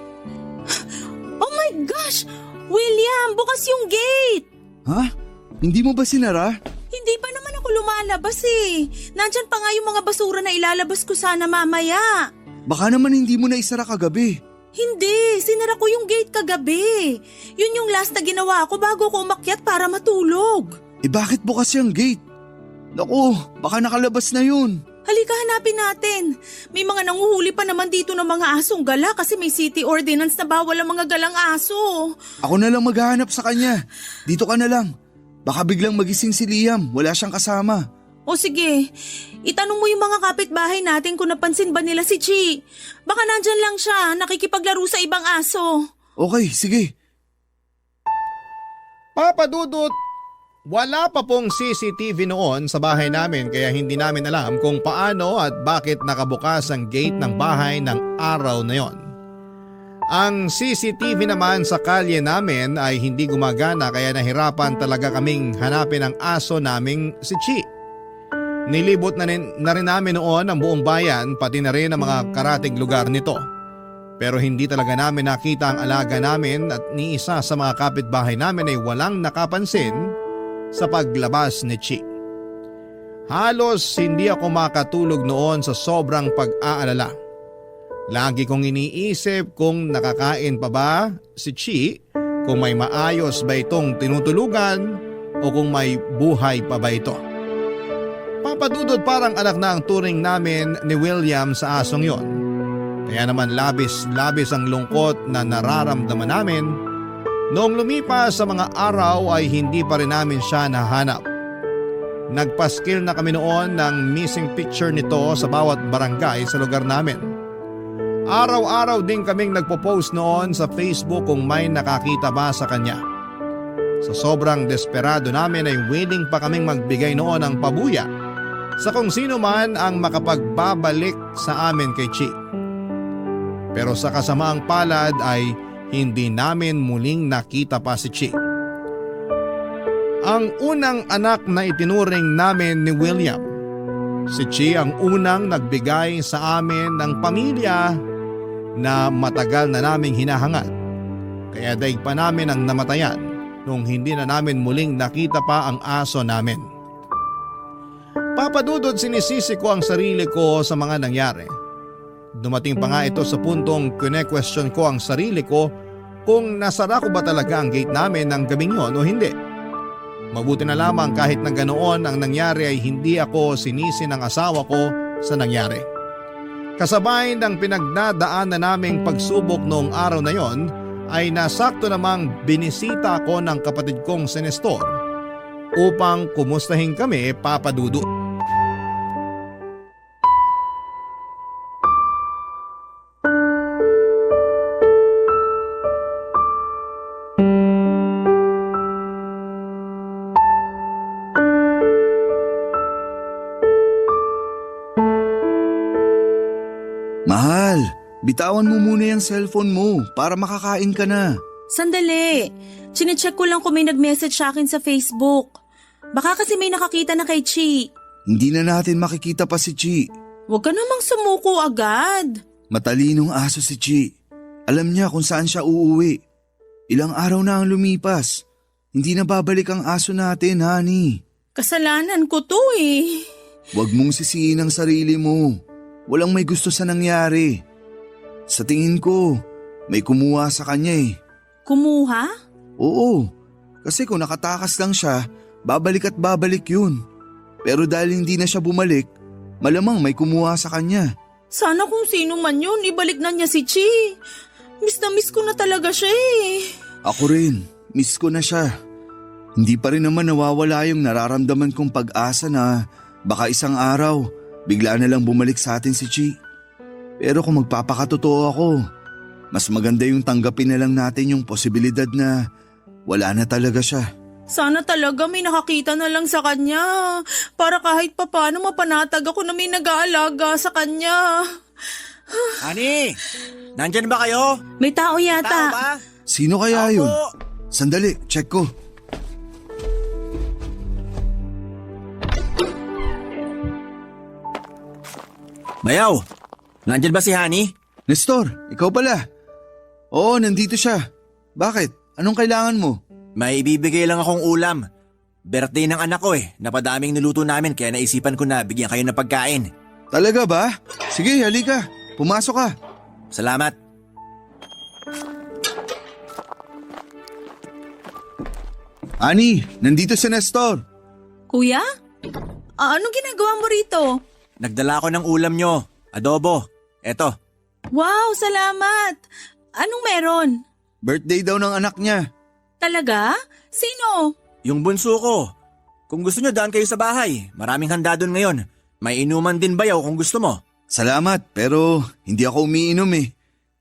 Oh my gosh! William, bukas yung gate! Ha? Hindi mo ba sinara? Hindi pa naman ako lumalabas eh. Nandyan pa nga yung mga basura na ilalabas ko sana mamaya. Baka naman hindi mo na isara kagabi. Hindi, sinara ko yung gate kagabi. Yun yung last na ginawa ko bago ko umakyat para matulog. Bakit bukas yung gate? Naku, baka nakalabas na yun. Halika, hanapin natin. May mga nanguhuli pa naman dito ng mga asong gala kasi may city ordinance na bawal ang mga galang aso. Ako na lang maghahanap sa kanya. Dito ka na lang. Baka biglang magising si Liam, wala siyang kasama. O sige, itanong mo yung mga kapitbahay natin kung napansin ba nila si Chi. Baka nandyan lang siya, nakikipaglaro sa ibang aso. Okay, sige. Papa Dudut, wala pa pong CCTV noon sa bahay namin kaya hindi namin alam kung paano at bakit nakabukas ang gate ng bahay ng araw na yon. Ang CCTV naman sa kalye namin ay hindi gumagana kaya nahirapan talaga kaming hanapin ang aso naming si Chi. Nilibot na rin namin noon ang buong bayan pati na rin ang mga karatig lugar nito. Pero hindi talaga namin nakita ang alaga namin at ni isa sa mga kapitbahay namin ay walang nakapansin sa paglabas ni Chi. Halos hindi ako makatulog noon sa sobrang pag-aalala. Lagi kong iniisip kung nakakain pa ba si Chi, kung may maayos ba itong tinutulugan o kung may buhay pa ba ito. Papadudod parang anak na ang turing namin ni William sa asong yon. Kaya naman labis ang lungkot na nararamdaman namin. Noong lumipas sa mga araw ay hindi pa rin namin siya nahanap. Nagpaskil na kami noon ng missing picture nito sa bawat barangay sa lugar namin. Araw-araw din kaming nagpo-post noon sa Facebook kung may nakakita ba sa kanya. Sa sobrang desperado namin ay willing pa kaming magbigay noon ng pabuya sa kung sino man ang makapagbabalik sa amin kay Chi. Pero sa kasamaang palad ay hindi namin muling nakita pa si Chi. Ang unang anak na itinuring namin ni William, si Chi ang unang nagbigay sa amin ng pamilya na matagal na naming hinahangad. Kaya daig pa namin ang namatayan nung hindi na namin muling nakita pa ang aso namin. Papadudod sinisisi ko ang sarili ko sa mga nangyari. Dumating pa nga ito sa puntong kine-question ko ang sarili ko kung nasara ko ba talaga ang gate namin ng gabing yon o hindi. Mabuti na lamang kahit na ganoon ang nangyari ay hindi ako sinisi ng asawa ko sa nangyari. Kasabay ng pinagdadaan na naming pagsubok noong araw na yon ay nasakto namang binisita ako ng kapatid kong si Nestor upang kumustahin kami, Papa Dudut. Mahal, bitawan mo muna yung cellphone mo para makakain ka na. Sandali, chinecheck ko lang kung may nag-message sa akin sa Facebook. Baka kasi may nakakita na kay Chi. Hindi na natin makikita pa si Chi. Huwag ka namang sumuko agad. Matalinong aso si Chi. Alam niya kung saan siya uuwi. Ilang araw na ang lumipas. Hindi na babalik ang aso natin, honey. Kasalanan ko to eh. Huwag mong sisihin ang sarili mo. Walang may gusto sa nangyari. Sa tingin ko, may kumuha sa kanya eh. Kumuha? Oo, kasi kung nakatakas lang siya, babalik at babalik yun. Pero dahil hindi na siya bumalik, malamang may kumuha sa kanya. Sana kung sino man yun, ibalik na niya si Chi. Miss na miss ko na talaga siya eh. Ako rin, miss ko na siya. Hindi pa rin naman nawawala yung nararamdaman kong pag-asa na baka isang araw, bigla na lang bumalik sa atin si Chi. Pero kung magpapakatotoo ako, mas maganda yung tanggapin na lang natin yung posibilidad na wala na talaga siya. Sana talaga may nakakita na lang sa kanya. Para kahit papano mapanatag ako na may nag-aalaga sa kanya. Honey, nandyan ba kayo? May tao Tao yata. ba? Sino kaya Ako. yun? Sandali, check ko. Bayaw, nandyan ba si Honey? Nestor, ikaw pala. Oo, nandito siya. Bakit? Anong kailangan mo? May ibibigay lang akong ulam. Birthday ng anak ko Napadaming niluto namin kaya naisipan ko na bigyan kayo ng pagkain. Talaga ba? Sige, halika. Pumasok ka. Salamat. Ani, nandito si Nestor. Kuya? Anong ginagawa mo rito? Nagdala ko ng ulam nyo. Adobo. Eto. Wow, salamat! Anong meron? Birthday daw ng anak niya. Talaga? Sino? Yung bunso ko. Kung gusto nyo, daan kayo sa bahay. Maraming handa doon ngayon. May inuman din bayaw kung gusto mo. Salamat, pero hindi ako umiinom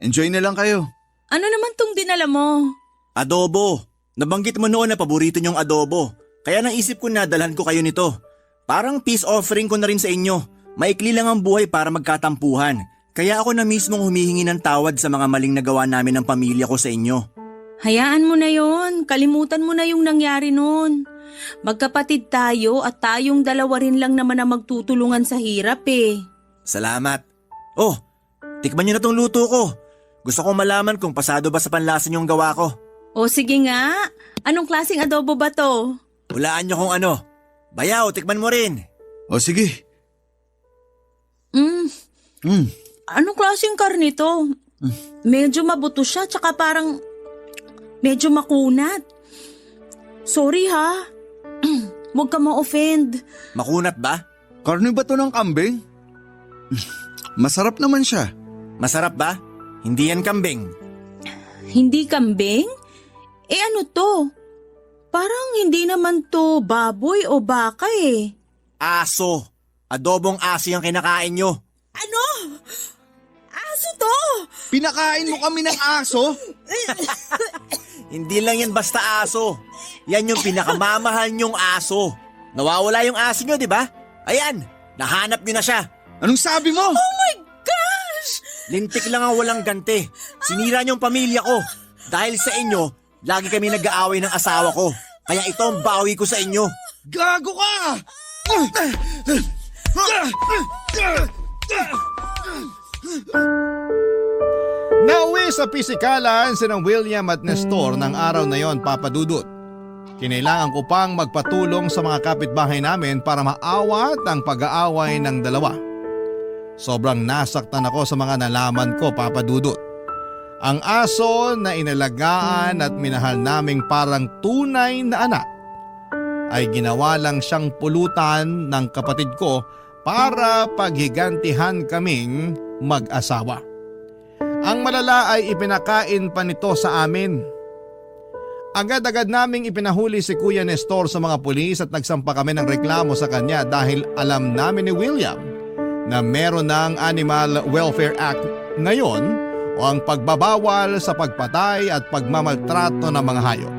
Enjoy na lang kayo. Ano naman tong dinala mo? Adobo. Nabanggit mo noon na paborito nyong adobo. Kaya naisip ko na dalhan ko kayo nito. Parang peace offering ko na rin sa inyo. Maikli lang ang buhay para magkatampuhan. Kaya ako na mismong humihingi ng tawad sa mga maling nagawa namin ng pamilya ko sa inyo. Hayaan mo na yon. Kalimutan mo na yung nangyari noon. Magkapatid tayo at tayong dalawa rin lang naman ang magtutulungan sa hirap Salamat. Oh, tikman nyo na tong luto ko. Gusto kong malaman kung pasado ba sa panlasa nyong gawa ko. O sige nga, anong klaseng adobo ba to? Hulaan nyo kung ano. Bayaw, tikman mo rin. O sige. Anong klaseng karne to? Medyo mabuto siya tsaka parang medyo makunat. Sorry ha. Huwag ka ma-offend. Makunat ba? Karne ba to ng kambing? Masarap naman siya. Masarap ba? Hindi yan kambing. Hindi kambing? Ano to? Parang hindi naman to baboy o baka Aso. Adobong aso yung kinakain nyo. Ano? Aso to? Pinakain mo kami ng aso? Hindi lang yan basta aso. Yan yung pinakamamahal nyong aso. Nawawala yung aso nyo, di ba? Ayan, nahanap nyo na siya. Anong sabi mo? Oh my gosh! Lintik lang ang walang ganti. Sinira niyong pamilya ko. Dahil sa inyo, lagi kami nag-aaway ng asawa ko. Kaya ito ang bawi ko sa inyo. Gago ka! Nauwi sa pisikalan si William at Nestor ng araw na yon, Papa Dudut. Kinailangan ko pang magpatulong sa mga kapitbahay namin para maawat ang pag-aaway ng dalawa. Sobrang nasaktan ako sa mga nalaman ko, Papa Dudut. Ang aso na inalagaan at minahal naming parang tunay na anak ay ginawa lang siyang pulutan ng kapatid ko para paghigantihan kaming mag-asawa. Ang malala ay ipinakain pa nito sa amin. Agad-agad naming ipinahuli si Kuya Nestor sa mga pulis at nagsampa kami ng reklamo sa kanya dahil alam namin ni William na meron ng Animal Welfare Act ngayon o ang pagbabawal sa pagpatay at pagmamaltrato ng mga hayop.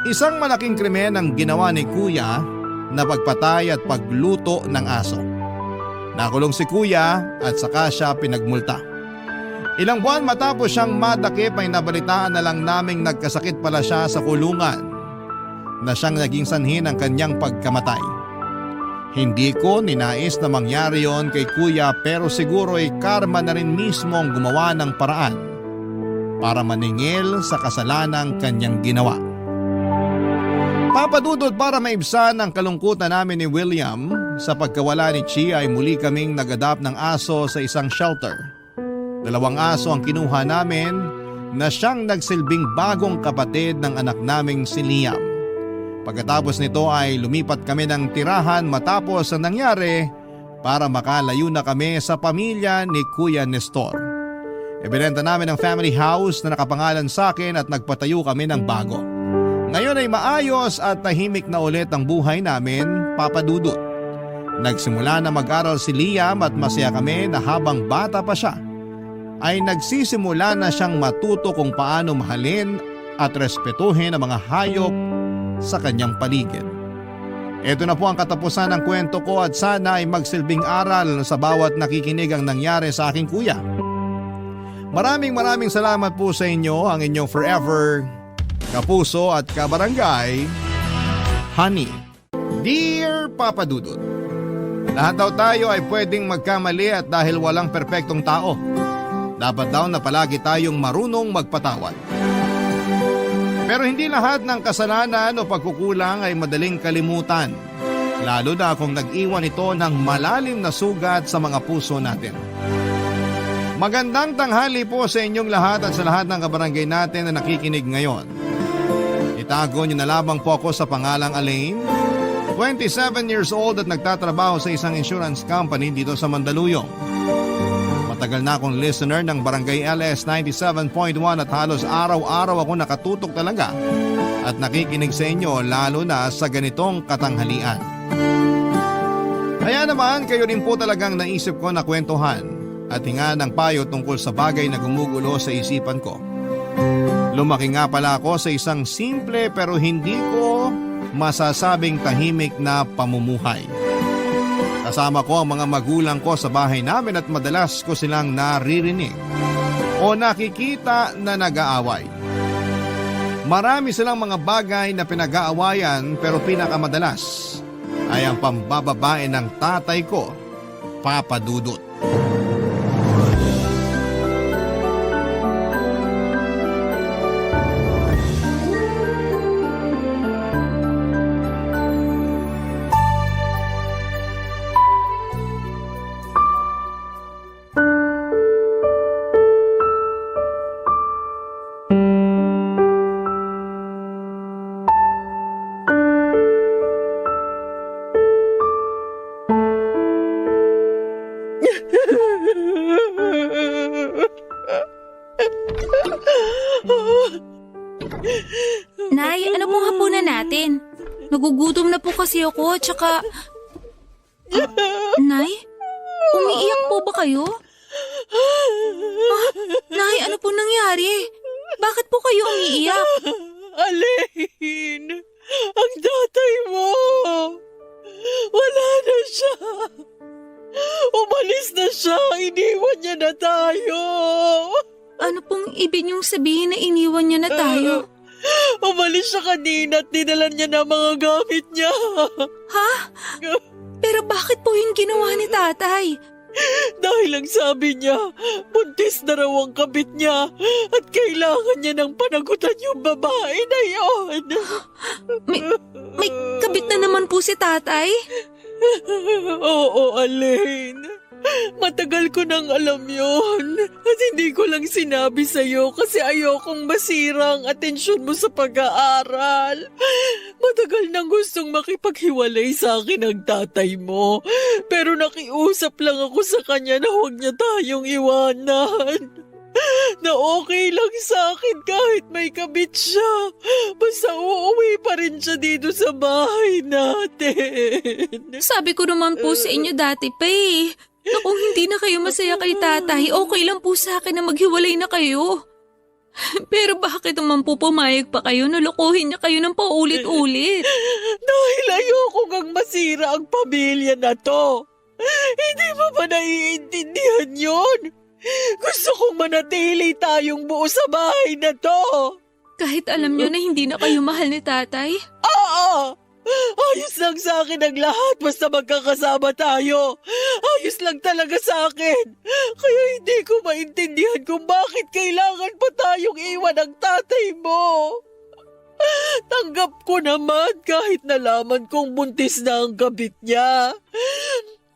Isang malaking krimen ang ginawa ni Kuya na pagpatay at pagluto ng aso. Nakulong si Kuya at saka siya pinagmulta. Ilang buwan matapos siyang madakip ay nabalitaan na lang naming nagkasakit pala siya sa kulungan na siyang naging sanhi ng kanyang pagkamatay. Hindi ko ninais na mangyari yon kay Kuya pero siguro ay karma na rin mismo ang gumawa ng paraan para maningil sa kasalanang kanyang ginawa. Papadudod para maibsan ang kalungkutan namin ni William sa pagkawala ni Chia ay muli kaming nag-adapt ng aso sa isang shelter. 2 aso ang kinuha namin na siyang nagsilbing bagong kapatid ng anak naming si Liam. Pagkatapos nito ay lumipat kami ng tirahan matapos ang nangyari para makalayo na kami sa pamilya ni Kuya Nestor. Ibinenta namin ang family house na nakapangalan sa akin at nagpatayo kami ng bago. Ngayon ay maayos at tahimik na ulit ang buhay namin, Papa Dudut. Nagsimula na mag-aral si Liam at masaya kami na habang bata pa siya ay nagsisimula na siyang matuto kung paano mahalin at respetuhin ang mga hayop sa kanyang paligid. Ito na po ang katapusan ng kwento ko at sana ay magsilbing aral sa bawat nakikinig ang nangyari sa aking kuya. Maraming salamat po sa inyo, ang inyong forever kapuso at kabarangay, Honey. Dear Papa Dudut, lahat daw tayo ay pwedeng magkamali at dahil walang perpektong tao, dapat daw na palagi tayong marunong magpatawad. Pero hindi lahat ng kasalanan o pagkukulang ay madaling kalimutan. Lalo na kung nag-iwan ito ng malalim na sugat sa mga puso natin. Magandang tanghali po sa inyong lahat at sa lahat ng kabarangay natin na nakikinig ngayon. Itago niyo na lamang po ako sa pangalang Alain, 27 years old at nagtatrabaho sa isang insurance company dito sa Mandaluyong. Matagal na akong listener ng Barangay LS 97.1 at halos araw-araw ako nakatutok talaga at nakikinig sa inyo lalo na sa ganitong katanghalian. Kaya naman kayo rin po talagang naisip ko na kwentuhan at hinga ng payo tungkol sa bagay na gumugulo sa isipan ko. Lumaki nga pala ako sa isang simple pero hindi ko masasabing tahimik na pamumuhay. Kasama ko ang mga magulang ko sa bahay namin at madalas ko silang naririnig o nakikita na nag-aaway. Marami silang mga bagay na pinag-aawayan pero pinakamadalas ay ang pambababae ng tatay ko, Papa Dudut. Nay, ano pong hapunan natin? Nagugutom na po kasi ako, tsaka... Nay? Umiiyak po ba kayo? Nay, ano po nangyari? Bakit po kayo umiiyak? Alain! Ang tatay mo! Wala na siya! Umalis na siya! Iniwan niya na tayo! Ano pong ibig niyong sabihin na iniwan niya na tayo? Umalis siya kanina at dinala niya na mga gamit niya. Ha? Pero bakit po yung ginawa ni tatay? Dahil ang sabi niya, buntis na raw ang kabit niya at kailangan niya ng panagutan yung babae na yon. May kabit na naman po si tatay? Oo, Alain. Matagal ko nang alam yon at hindi ko lang sinabi sa'yo kasi ayokong masira ang atensyon mo sa pag-aaral. Matagal nang gustong makipaghiwalay sa akin ang tatay mo pero nakiusap lang ako sa kanya na huwag niya tayong iwanan. Na okay lang sa akin kahit may kabit siya. Basta uuwi pa rin siya dito sa bahay natin. Sabi ko naman po sa inyo dati pa eh. Na kung hindi na kayo masaya kay tatay, okay lang po sa akin na maghiwalay na kayo. Pero bakit naman po pumayag pa kayo na lokohin niya kayo ng paulit-ulit? Dahil ayoko kang masira ang pamilya na to. Hindi mo ba naiintindihan yun? Gusto kong manatili tayong buo sa bahay na to. Kahit alam niyo na hindi na kayo mahal ni tatay? Oo! Ayos lang sa akin ang lahat basta magkakasama tayo. Ayos lang talaga sa akin. Kaya hindi ko maintindihan kung bakit kailangan pa tayong iwan ang tatay mo. Tanggap ko naman kahit nalaman kong buntis na ang kabit niya.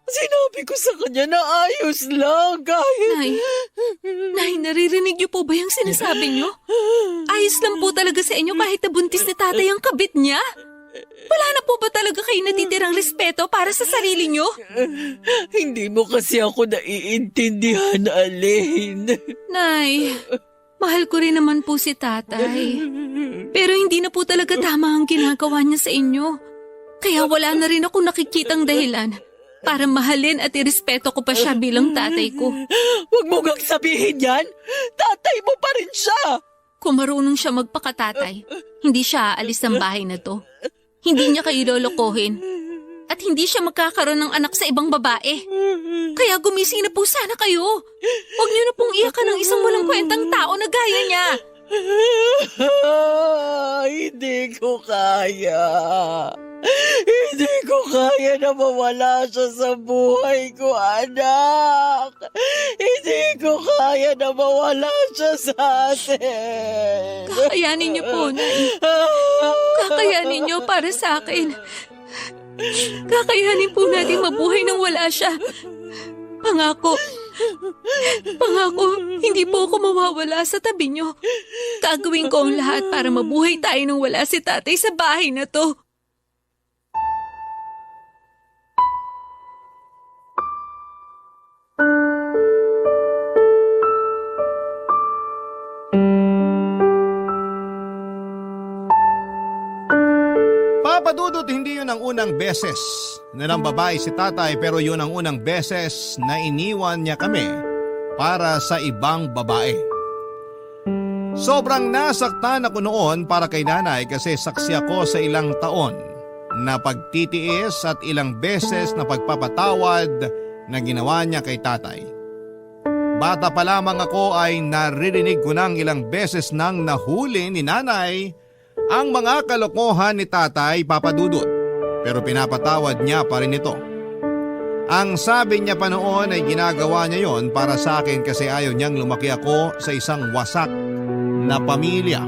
Sinabi ko sa kanya na ayos lang kahit... Nay, naririnig niyo po ba yung sinasabi niyo? Ayos lang po talaga sa inyo kahit nabuntis ni tatay ang kabit niya? Wala na po ba talaga kayo natitirang respeto para sa sarili niyo? Hindi mo kasi ako naiintindihan, Alain. Nay, mahal ko rin naman po si tatay. Pero hindi na po talaga tama ang ginagawa niya sa inyo. Kaya wala na rin ako nakikitang dahilan para mahalin at irespeto ko pa siya bilang tatay ko. Huwag mo gang sabihin yan! Tatay mo pa rin siya! Kung marunong siya magpakatatay, hindi siya aalis ng bahay na to. Hindi niya kayo lolokohin. At hindi siya magkakaroon ng anak sa ibang babae. Kaya gumising na po sana kayo. Huwag niyo na pong iyakan ng isang walang kwentang tao na gaya niya. Hindi ko kaya. Hindi ko kaya na mawala siya sa buhay ko, anak. Hindi ko kaya na mawala siya sa atin. Kakayanin niyo po, Nay. Kakayanin niyo para sa akin. Kakayanin po natin mabuhay nang wala siya. Pangako, hindi po ako mawawala sa tabi niyo. Gagawin ko ang lahat para mabuhay tayo nang wala si tatay sa bahay na to. Papadudot, hindi yun ang unang beses na ng babae si tatay, pero yun ang unang beses na iniwan niya kami para sa ibang babae. Sobrang nasaktan ako noon para kay nanay kasi saksi ako sa ilang taon na pagtitiis at ilang beses na pagpapatawad na ginawa niya kay tatay. Bata pa lamang ako ay naririnig ko ng ilang beses nang nahuli ni nanay ang mga kalokohan ni tatay, Papadudot, pero pinapatawad niya pa rin ito. Ang sabi niya pa noon ay ginagawa niya yon para sa akin kasi ayaw niyang lumaki ako sa isang wasak na pamilya.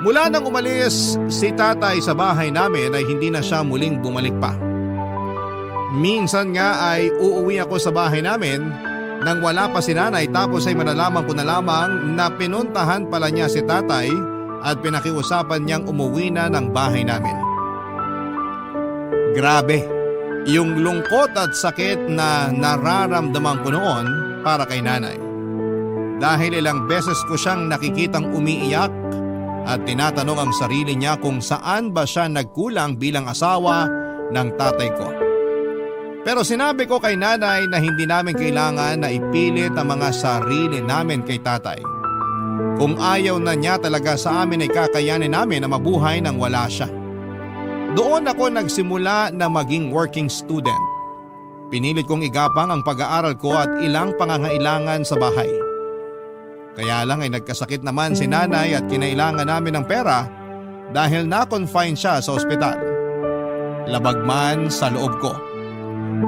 Mula nang umalis si tatay sa bahay namin ay hindi na siya muling bumalik pa. Minsan nga ay uuwi ako sa bahay namin nang wala pa si nanay, tapos ay malalaman ko na lamang na pinuntahan pala niya si tatay at pinakiusapan niyang umuwi na ng bahay namin. Grabe, yung lungkot at sakit na nararamdaman ko noon para kay nanay. Dahil ilang beses ko siyang nakikitang umiiyak at tinatanong ang sarili niya kung saan ba siya nagkulang bilang asawa ng tatay ko. Pero sinabi ko kay nanay na hindi namin kailangan na ipilit ang mga sarili namin kay tatay. Kung ayaw na niya talaga sa amin ay kakayanin namin na mabuhay nang wala siya. Doon ako nagsimula na maging working student. Pinilit kong igapang ang pag-aaral ko at ilang pangangailangan sa bahay. Kaya lang ay nagkasakit naman si nanay at kinailangan namin ng pera dahil na-confine siya sa ospital. Labag man sa loob ko.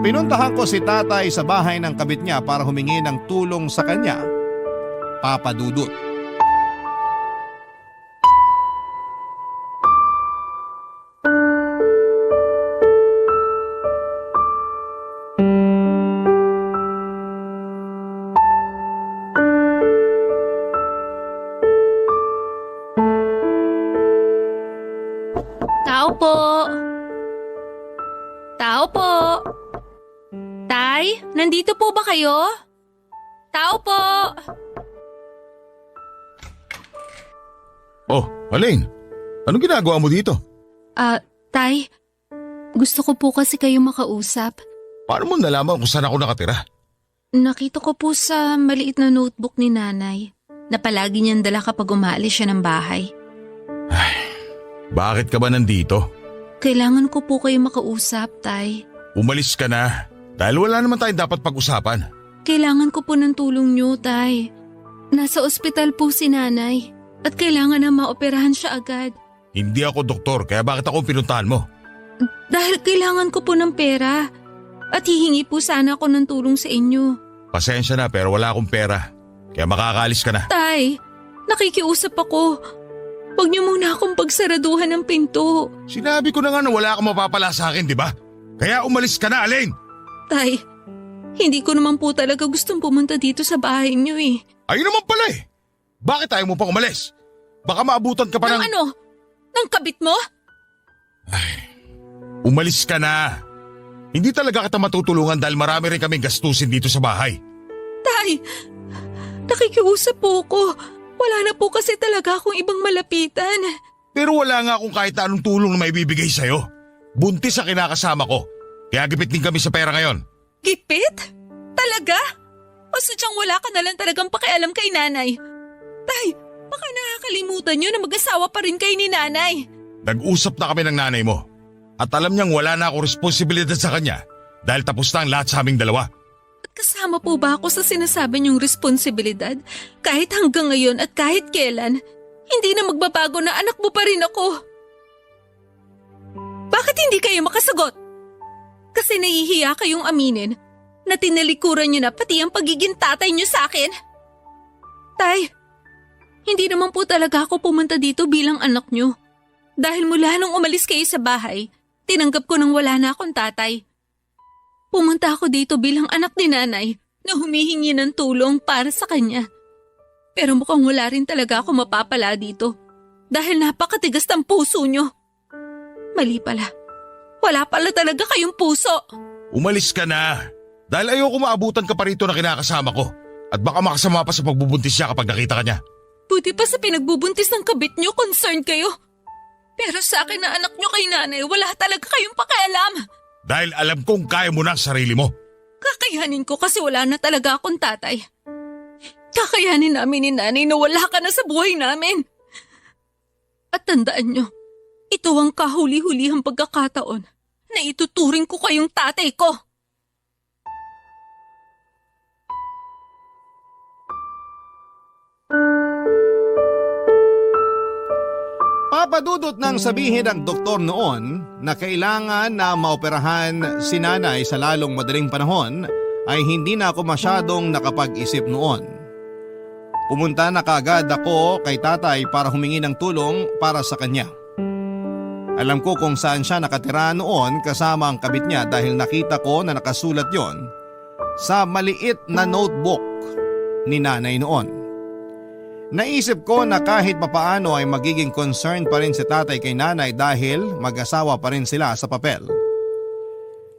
Pinuntahan ko si tatay sa bahay ng kabit niya para humingi ng tulong sa kanya, Papadudot. Tao po! Tao po! Tay, nandito po ba kayo? Tao po! Oh, Aling, anong ginagawa mo dito? Tay, gusto ko po kasi kayo makausap. Paano mo nalaman kung saan ako nakatira? Nakita ko po sa maliit na notebook ni nanay na palagi niyang dala kapag umaalis siya ng bahay. Bakit ka ba nandito? Kailangan ko po kayo makausap, Tay. Umalis ka na, dahil wala naman tayong dapat pag-usapan. Kailangan ko po ng tulong niyo, Tay. Nasa ospital po si nanay at kailangan na maoperahan siya agad. Hindi ako doktor, kaya bakit ako pinuntahan mo? Dahil kailangan ko po ng pera at hihingi po sana ako ng tulong sa inyo. Pasensya na pero wala akong pera, kaya makakaalis ka na. Tay, nakikiusap ako. Huwag niyo muna akong pagsaraduhan ng pinto. Sinabi ko na nga na wala kang mapapala sa akin, di ba? Kaya umalis ka na, Aling! Tay, hindi ko naman po talaga gustong pumunta dito sa bahay niyo eh. Ayun naman pala eh! Bakit ayaw mo pang umalis? Baka maabutan ka pa ng… Ano? Ng kabit mo? Umalis ka na! Hindi talaga kita matutulungan dahil marami rin kaming gastusin dito sa bahay. Tay, nakikiusap po ko. Wala na po kasi talaga akong ibang malapitan. Pero wala nga akong kahit na anong tulong na maibibigay sa'yo. Buntis sa kinakasama ko. Kaya gipit din kami sa pera ngayon. Gipit? Talaga? O sadyang wala ka na lang talagang pakialam kay nanay? Tay, baka nakakalimutan niyo na mag-asawa pa rin kayo ni nanay. Nag-usap na kami ng nanay mo. At alam niyang wala na akong responsibilidad sa kanya dahil tapos na ang lahat sa aming dalawa. Kasama po ba ako sa sinasabi niyong responsibilidad? Kahit hanggang ngayon at kahit kailan, hindi na magbabago na anak mo pa rin ako. Bakit hindi kayo makasagot? Kasi nahihiya kayong aminin na tinalikuran niyo na pati ang pagiging tatay niyo sa akin. Tay, hindi naman po talaga ako pumunta dito bilang anak niyo. Dahil mula nung umalis kayo sa bahay, tinanggap ko nang wala na akong tatay. Pumunta ako dito bilang anak ni nanay na humihingi ng tulong para sa kanya. Pero mukhang wala rin talaga ako mapapala dito dahil napakatigas ng puso niyo. Mali pala. Wala pala talaga kayong puso. Umalis ka na. Dahil ayoko maabutan ka pa rito na kinakasama ko. At baka makasama pa sa pagbubuntis niya kapag nakita ka niya. Buti pa sa pinagbubuntis ng kabit niyo, concerned kayo. Pero sa akin na anak niyo kay nanay, wala talaga kayong pakialam. Dahil alam kong kaya mo na ang sarili mo. Kakayanin ko kasi wala na talaga akong tatay. Kakayanin namin ni nanay na wala ka na sa buhay namin. At tandaan niyo, ito ang kahuli-hulihang pagkakataon na ituturing ko kayong tatay ko. Papadudot nang sabihin ng doktor noon na kailangan na maoperahan si nanay sa lalong madaling panahon ay hindi na ako masyadong nakapag-isip noon. Pumunta na kaagad ako kay tatay para humingi ng tulong para sa kanya. Alam ko kung saan siya nakatira noon kasama ang kabit niya dahil nakita ko na nakasulat yon sa maliit na notebook ni nanay noon. Naisip ko na kahit papaano ay magiging concern pa rin si tatay kay nanay dahil mag-asawa pa rin sila sa papel.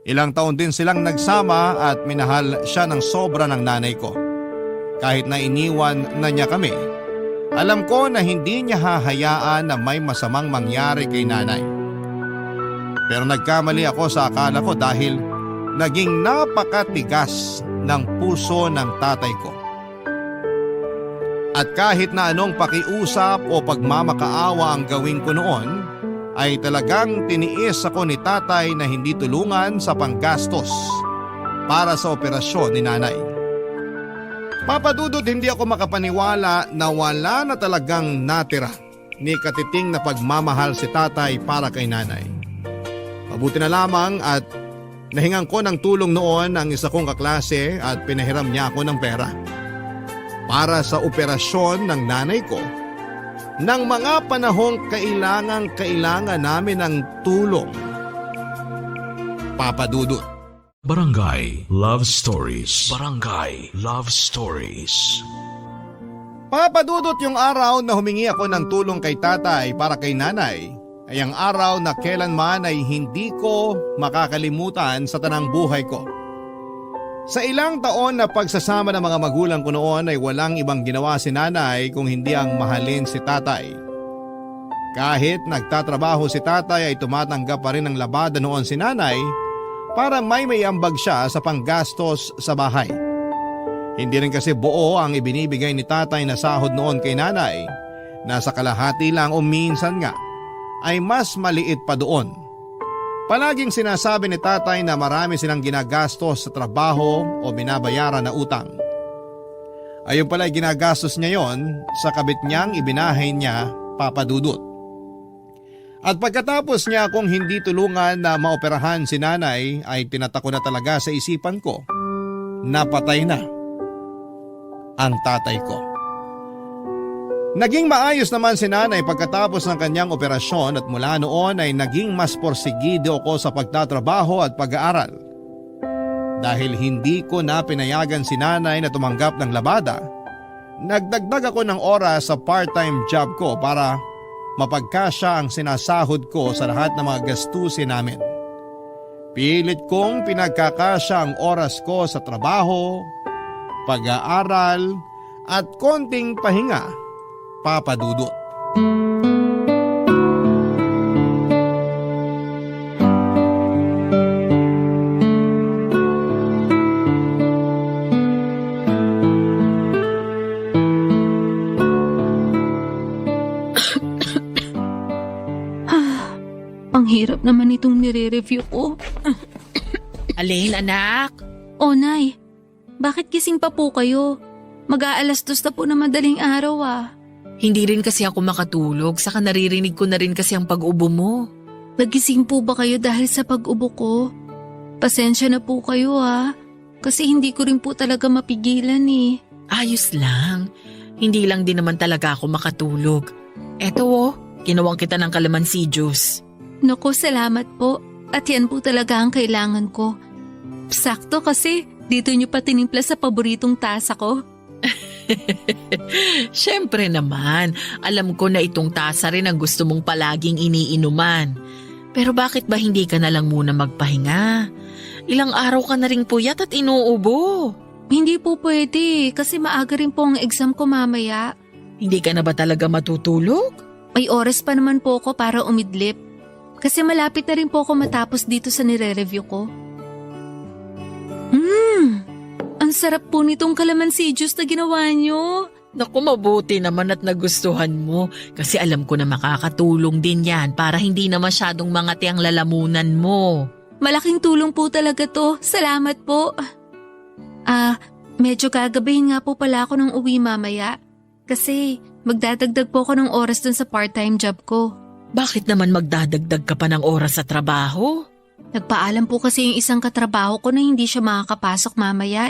Ilang taon din silang nagsama at minahal siya ng sobra ng nanay ko. Kahit na iniwan na niya kami, alam ko na hindi niya hahayaan na may masamang mangyari kay nanay. Pero nagkamali ako sa akala ko dahil naging napakatigas ng puso ng tatay ko. At kahit na anong pakiusap o pagmamakaawa ang gawin ko noon, ay talagang tiniis ako ni tatay na hindi tulungan sa panggastos para sa operasyon ni nanay. Papadudot hindi ako makapaniwala na wala na talagang natira ni katiting na pagmamahal si tatay para kay nanay. Mabuti na lamang at nahingan ko ng tulong noon ang isa kong kaklase at pinahiram niya ako ng pera para sa operasyon ng nanay ko ng mga panahong kailangan namin ng tulong. Papadudot. Barangay Love Stories. Barangay Love Stories. Papadudot yung araw na humingi ako ng tulong kay tatay para kay nanay ay ang araw na kailanman ay hindi ko makakalimutan sa tanang buhay ko. Sa ilang taon na pagsasama ng mga magulang ko noon ay walang ibang ginawa si nanay kung hindi ang mahalin si tatay. Kahit nagtatrabaho si tatay ay tumatanggap pa rin ng labada noon si nanay para may ambag siya sa panggastos sa bahay. Hindi rin kasi buo ang ibinibigay ni tatay na sahod noon kay nanay. Nasa kalahati lang o minsan nga ay mas maliit pa doon. Palaging sinasabi ni tatay na marami silang ginagastos sa trabaho o binabayaran na utang. Ayun pala ginagastos niya yon sa kabit niyang ibinahay niya, Papadudot. At pagkatapos niya akong hindi tulungan na maoperahan si nanay ay tinatako na talaga sa isipan ko na patay na ang tatay ko. Naging maayos naman si nanay pagkatapos ng kanyang operasyon at mula noon ay naging mas porsigido ako sa pagtatrabaho at pag-aaral. Dahil hindi ko na pinayagan si nanay na tumanggap ng labada, nagdagdag ako ng oras sa part-time job ko para mapagkasya ang sinasahod ko sa lahat ng mga gastusin namin. Pilit kong pinagkakasya ang oras ko sa trabaho, pag-aaral at konting pahinga, Papadudot. Ang hirap naman itong nire-review ko. Alin, anak? O Nay, bakit gising pa po kayo? Mag-aalas 2 na po na madaling araw ah. Hindi rin kasi ako makatulog, saka naririnig ko na rin kasi ang pag-ubo mo. Nagising po ba kayo dahil sa pag-ubo ko? Pasensya na po kayo kasi hindi ko rin po talaga mapigilan eh. Ayos lang. Hindi lang din naman talaga ako makatulog. Eto ginawang kita ng kalamansi juice. Naku, salamat po. At yan po talaga ang kailangan ko. Sakto kasi dito niyo pa tinimpla sa paboritong tasa ko. Siyempre naman, alam ko na itong tasa rin ang gusto mong palaging iniinuman. Pero bakit ba hindi ka na lang muna magpahinga? Ilang araw ka na ring puyat at inuubo. Hindi po pwede kasi maaga rin po ang exam ko mamaya. Hindi ka na ba talaga matutulog? May oras pa naman po ako para umidlip. Kasi malapit na rin po ako matapos dito sa nire-review ko. Ang sarap po nitong kalamansi juice na ginawa niyo. Naku, mabuti naman at nagustuhan mo. Kasi alam ko na makakatulong din yan para hindi na masyadong mangati ang lalamunan mo. Malaking tulong po talaga to. Salamat po. Medyo gagabahin nga po pala ako ng uwi mamaya. Kasi magdadagdag po ako ng oras dun sa part-time job ko. Bakit naman magdadagdag ka pa ng oras sa trabaho? Nagpaalam po kasi yung isang katrabaho ko na hindi siya makakapasok mamaya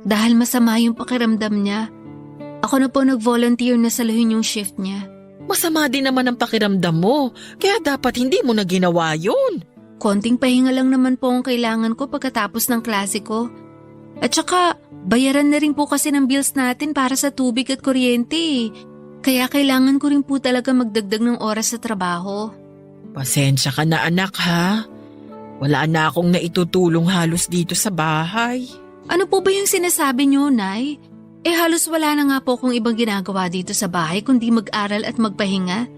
dahil masama yung pakiramdam niya. Ako na po nag-volunteer na saluhin yung shift niya. Masama din naman ang pakiramdam mo, kaya dapat hindi mo na ginawa yun. Konting pahinga lang naman po ang kailangan ko pagkatapos ng klase ko. At saka, bayaran na rin po kasi ng bills natin para sa tubig at kuryente. Kaya kailangan ko rin po talaga magdagdag ng oras sa trabaho. Pasensya ka na anak ha. Wala na akong naitutulong halos dito sa bahay. Ano po ba yung sinasabi niyo, Nay? Halos wala na nga po akong ibang ginagawa dito sa bahay kundi mag-aral at magpahinga.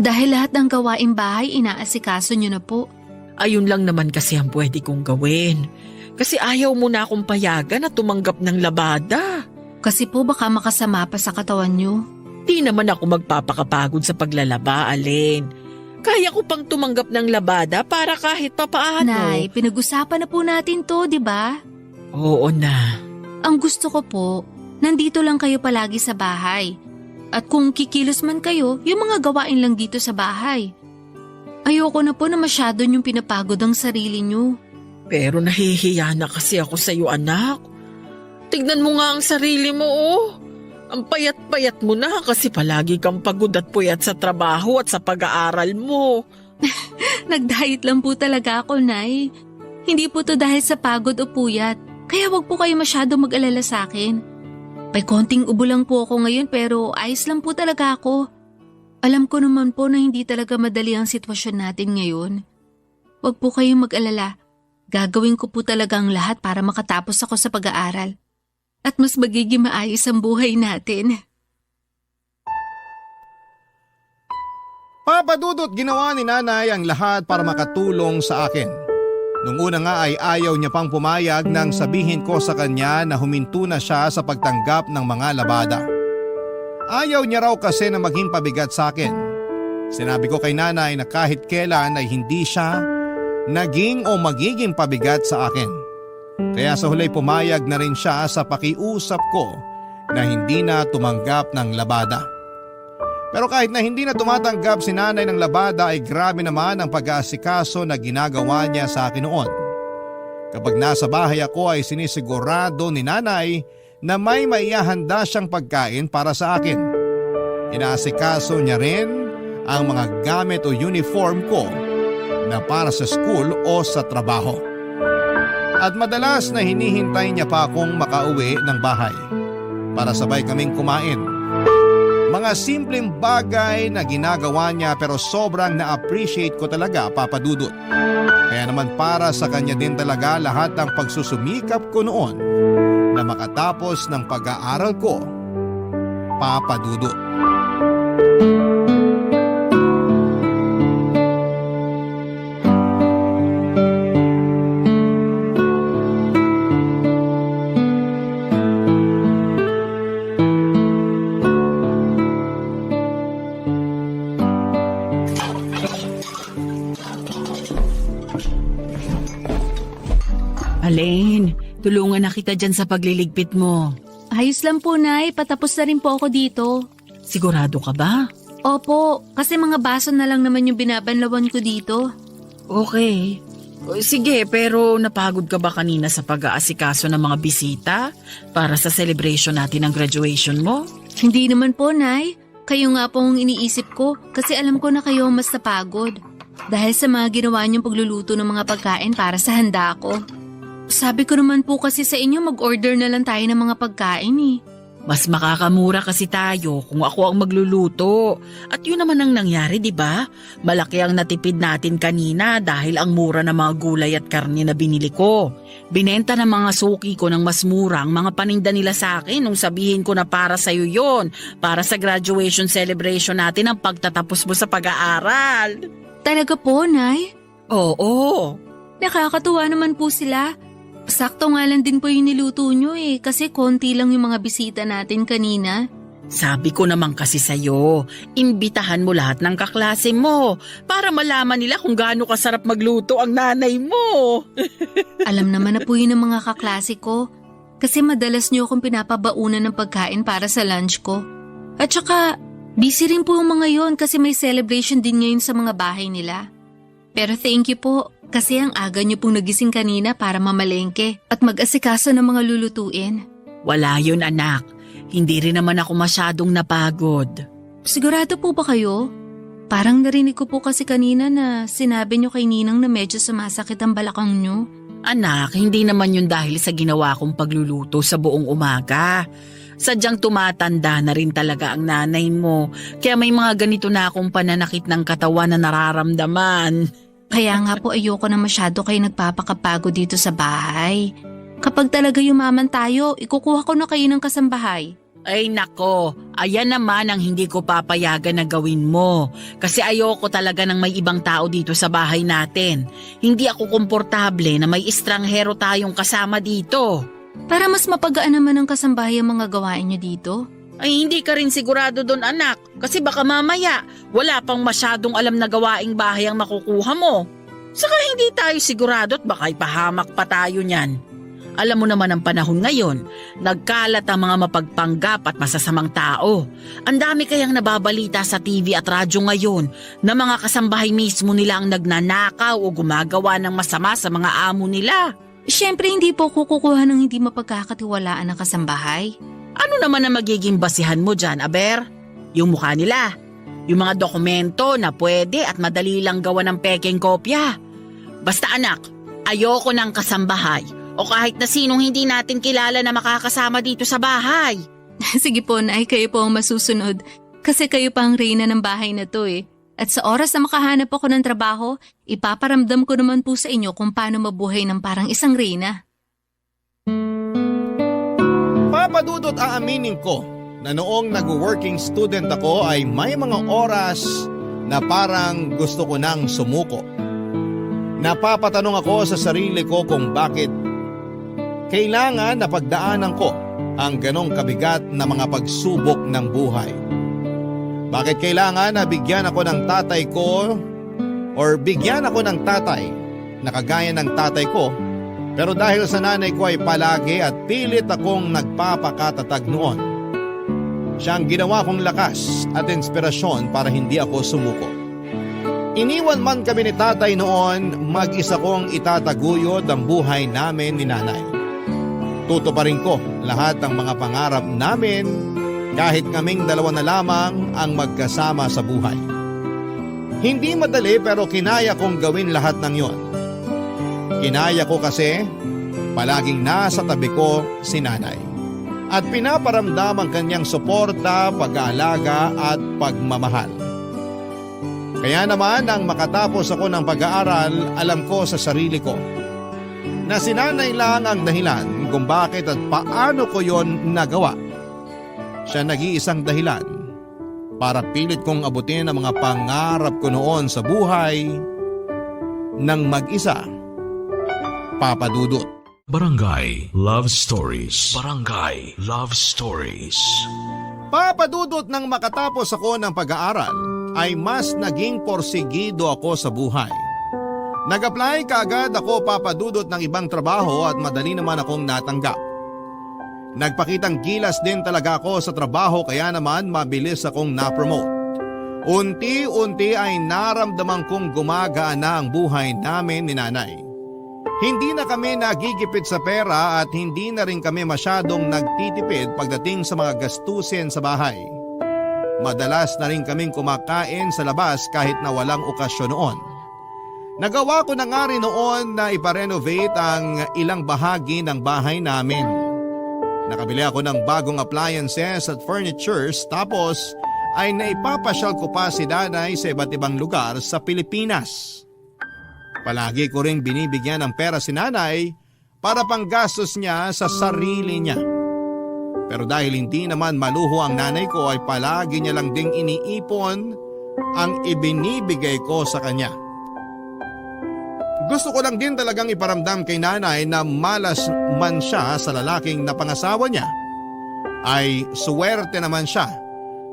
Dahil lahat ng gawaing bahay inaasikaso niyo na po. Ayun lang naman kasi ang pwede kong gawin. Kasi ayaw mo na akong payagan na tumanggap ng labada. Kasi po baka makasama pa sa katawan niyo. Di naman ako magpapakapagod sa paglalaba, Alin. Kaya ko pang tumanggap ng labada para kahit papaano. Nay, pinag-usapan na po natin to, di ba? Oo na. Ang gusto ko po, nandito lang kayo palagi sa bahay. At kung kikilos man kayo, yung mga gawain lang dito sa bahay. Ayoko na po na masyado niyong pinapagod ang sarili niyo. Pero nahihiya na kasi ako sa iyo, anak. Tignan mo nga ang sarili mo, Ang payat-payat mo na kasi palagi kang pagod at puyat sa trabaho at sa pag-aaral mo. Nag-diet lang po talaga ako, Nay. Hindi po to dahil sa pagod o puyat. Kaya wag po kayo masyado mag-alala sa akin. May konting ubo lang po ako ngayon pero ayos lang po talaga ako. Alam ko naman po na hindi talaga madali ang sitwasyon natin ngayon. Wag po kayong mag-alala. Gagawin ko po talaga ang lahat para makatapos ako sa pag-aaral. At mas magiging maayos ang buhay natin. Papa Dudut, ginawa ni Nanay ang lahat para makatulong sa akin. Nung una nga ay ayaw niya pang pumayag nang sabihin ko sa kanya na huminto na siya sa pagtanggap ng mga labada. Ayaw niya raw kasi na maging pabigat sa akin. Sinabi ko kay Nanay na kahit kailan ay hindi siya naging o magiging pabigat sa akin. Kaya sa huli pumayag na rin siya sa pakiusap ko na hindi na tumanggap ng labada. Pero kahit na hindi na tumatanggap si Nanay ng labada ay grabe naman ang pag-aasikaso na ginagawa niya sa akin noon. Kapag nasa bahay ako ay sinisigurado ni Nanay na may maihahanda siyang pagkain para sa akin. Inaasikaso niya rin ang mga gamit o uniform ko na para sa school o sa trabaho. At madalas na hinihintay niya pa akong makauwi ng bahay para sabay kaming kumain. Mga simpleng bagay na ginagawa niya pero sobrang na-appreciate ko talaga, Papa Dudut. Kaya naman para sa kanya din talaga lahat ng pagsusumikap ko noon na makatapos ng pag-aaral ko, Papa Dudut. Alin, tulungan na kita dyan sa pagliligpit mo. Ayos lang po, Nay. Patapos na rin po ako dito. Sigurado ka ba? Opo, kasi mga baso na lang naman yung binabanlawan ko dito. Okay. Sige, pero napagod ka ba kanina sa pag-aasikaso ng mga bisita para sa celebration natin ng graduation mo? Hindi naman po, Nay. Kayo nga po ang iniisip ko kasi alam ko na kayo mas napagod. Dahil sa mga ginawa niyong pagluluto ng mga pagkain para sa handa ko. Sabi ko naman po kasi sa inyo mag-order na lang tayo ng mga pagkain eh. Mas makakamura kasi tayo kung ako ang magluluto. At yun naman ang nangyari, di ba? Malaki ang natipid natin kanina dahil ang mura ng mga gulay at karne na binili ko. Binenta ng mga suki ko ng mas mura ang mga paninda nila sa akin nung sabihin ko na para sa'yo yon, para sa graduation celebration natin ang pagtatapos mo sa pag-aaral. Talaga po, Nay? Oo. Nakakatuwa naman po sila. Sakto nga lang din po yung niluto nyo eh, kasi konti lang yung mga bisita natin kanina. Sabi ko naman kasi sa'yo, imbitahan mo lahat ng kaklase mo para malaman nila kung gaano kasarap magluto ang nanay mo. Alam naman na po yun ng mga kaklase ko, kasi madalas nyo akong pinapabaunan ng pagkain para sa lunch ko. At saka, busy rin po yung mga yon kasi may celebration din ngayon sa mga bahay nila. Pero thank you po. Kasi ang aga niyo pong nagising kanina para mamalengke at mag-asikaso ng mga lulutuin. Wala yun, anak. Hindi rin naman ako masyadong napagod. Sigurado po ba kayo? Parang narinig ko po kasi kanina na sinabi niyo kay Ninang na medyo sumasakit ang balakang niyo. Anak, hindi naman yun dahil sa ginawa kong pagluluto sa buong umaga. Sadyang tumatanda na rin talaga ang nanay mo. Kaya may mga ganito na akong pananakit ng katawan na nararamdaman. Kaya nga po ayoko na masyado kayo nagpapakapago dito sa bahay. Kapag talaga yumaman tayo, ikukuha ko na kayo ng kasambahay. Ay nako, ayan naman ang hindi ko papayagan na gawin mo. Kasi ayoko talaga ng may ibang tao dito sa bahay natin. Hindi ako komportable na may estranghero tayong kasama dito. Para mas mapagaan naman ang kasambahay ang mga gawain niyo dito. Ay hindi ka rin sigurado doon, anak, kasi baka mamaya wala pang masyadong alam na gawaing bahay ang makukuha mo. Saka hindi tayo sigurado at baka ipahamak pa tayo niyan. Alam mo naman ang panahon ngayon, nagkalat ang mga mapagpanggap at masasamang tao. Ang dami kayang nababalita sa TV at radyo ngayon na mga kasambahay mismo nila ang nagnanakaw o gumagawa ng masama sa mga amo nila. Siyempre hindi po kukuha ng hindi mapagkakatiwalaan ng kasambahay. Ano naman ang magiging basihan mo dyan, Aber? Yung mukha nila. Yung mga dokumento na pwede at madali lang gawa ng pekeng kopya. Basta anak, ayoko ng kasambahay o kahit na sinong hindi natin kilala na makakasama dito sa bahay. Sige po, Nay, kayo po ang masusunod. Kasi kayo pa ang reyna ng bahay na to eh. At sa oras na makahanap ako ng trabaho, ipaparamdam ko naman po sa inyo kung paano mabuhay ng parang isang reyna. Papadudot aaminin ko na noong nag-working student ako ay may mga oras na parang gusto ko nang sumuko. Napapatanong ako sa sarili ko kung bakit kailangan na pagdaanan ko ang ganong kabigat na mga pagsubok ng buhay. Bakit kailangan na bigyan ako ng tatay ko or bigyan ako ng tatay na kagaya ng tatay ko. Pero dahil sa nanay ko ay palagi at pilit akong nagpapakatatag noon. Siya ang ginawa kong lakas at inspirasyon para hindi ako sumuko. Iniwan man kami ni tatay noon, mag-isa kong itataguyod ang buhay namin ni nanay. Tutuparin ko lahat ng mga pangarap namin kahit kaming dalawa na lamang ang magkasama sa buhay. Hindi madali pero kinaya kong gawin lahat ng yon. Kinaya ko kasi palaging nasa tabi ko si nanay at pinaparamdam ang kanyang suporta, pag-aalaga at pagmamahal. Kaya naman nang makatapos ako ng pag-aaral, alam ko sa sarili ko na si nanay lang ang dahilan kung bakit at paano ko yon nagawa. Siya nag-iisang dahilan para pilit kong abutin ang mga pangarap ko noon sa buhay ng mag-isa. Papa Dudut. Barangay Love Stories. Barangay Love Stories. Papa Dudut, nang makatapos ako ng pag-aaral ay mas naging porsigido ako sa buhay. Nag-apply kaagad ako, Papa Dudut, ng ibang trabaho at madali naman akong natanggap. Nagpakitang gilas din talaga ako sa trabaho kaya naman mabilis akong na-promote. Unti-unti ay naramdaman kong gumagaan na ang buhay namin ni nanay. Hindi na kami nagigipit sa pera at hindi na rin kami masyadong nagtitipid pagdating sa mga gastusin sa bahay. Madalas na rin kaming kumakain sa labas kahit na walang okasyon noon. Nagawa ko na nga rin noon na iparenovate ang ilang bahagi ng bahay namin. Nakabili ako ng bagong appliances at furnitures tapos ay naipapasyal ko pa si nanay sa iba't ibang lugar sa Pilipinas. Palagi ko ring binibigyan ng pera si nanay para panggastos niya sa sarili niya. Pero dahil hindi naman maluho ang nanay ko ay palagi niya lang ding iniipon ang ibinibigay ko sa kanya. Gusto ko lang din talagang iparamdam kay nanay na malas man siya sa lalaking napangasawa niya, ay suwerte naman siya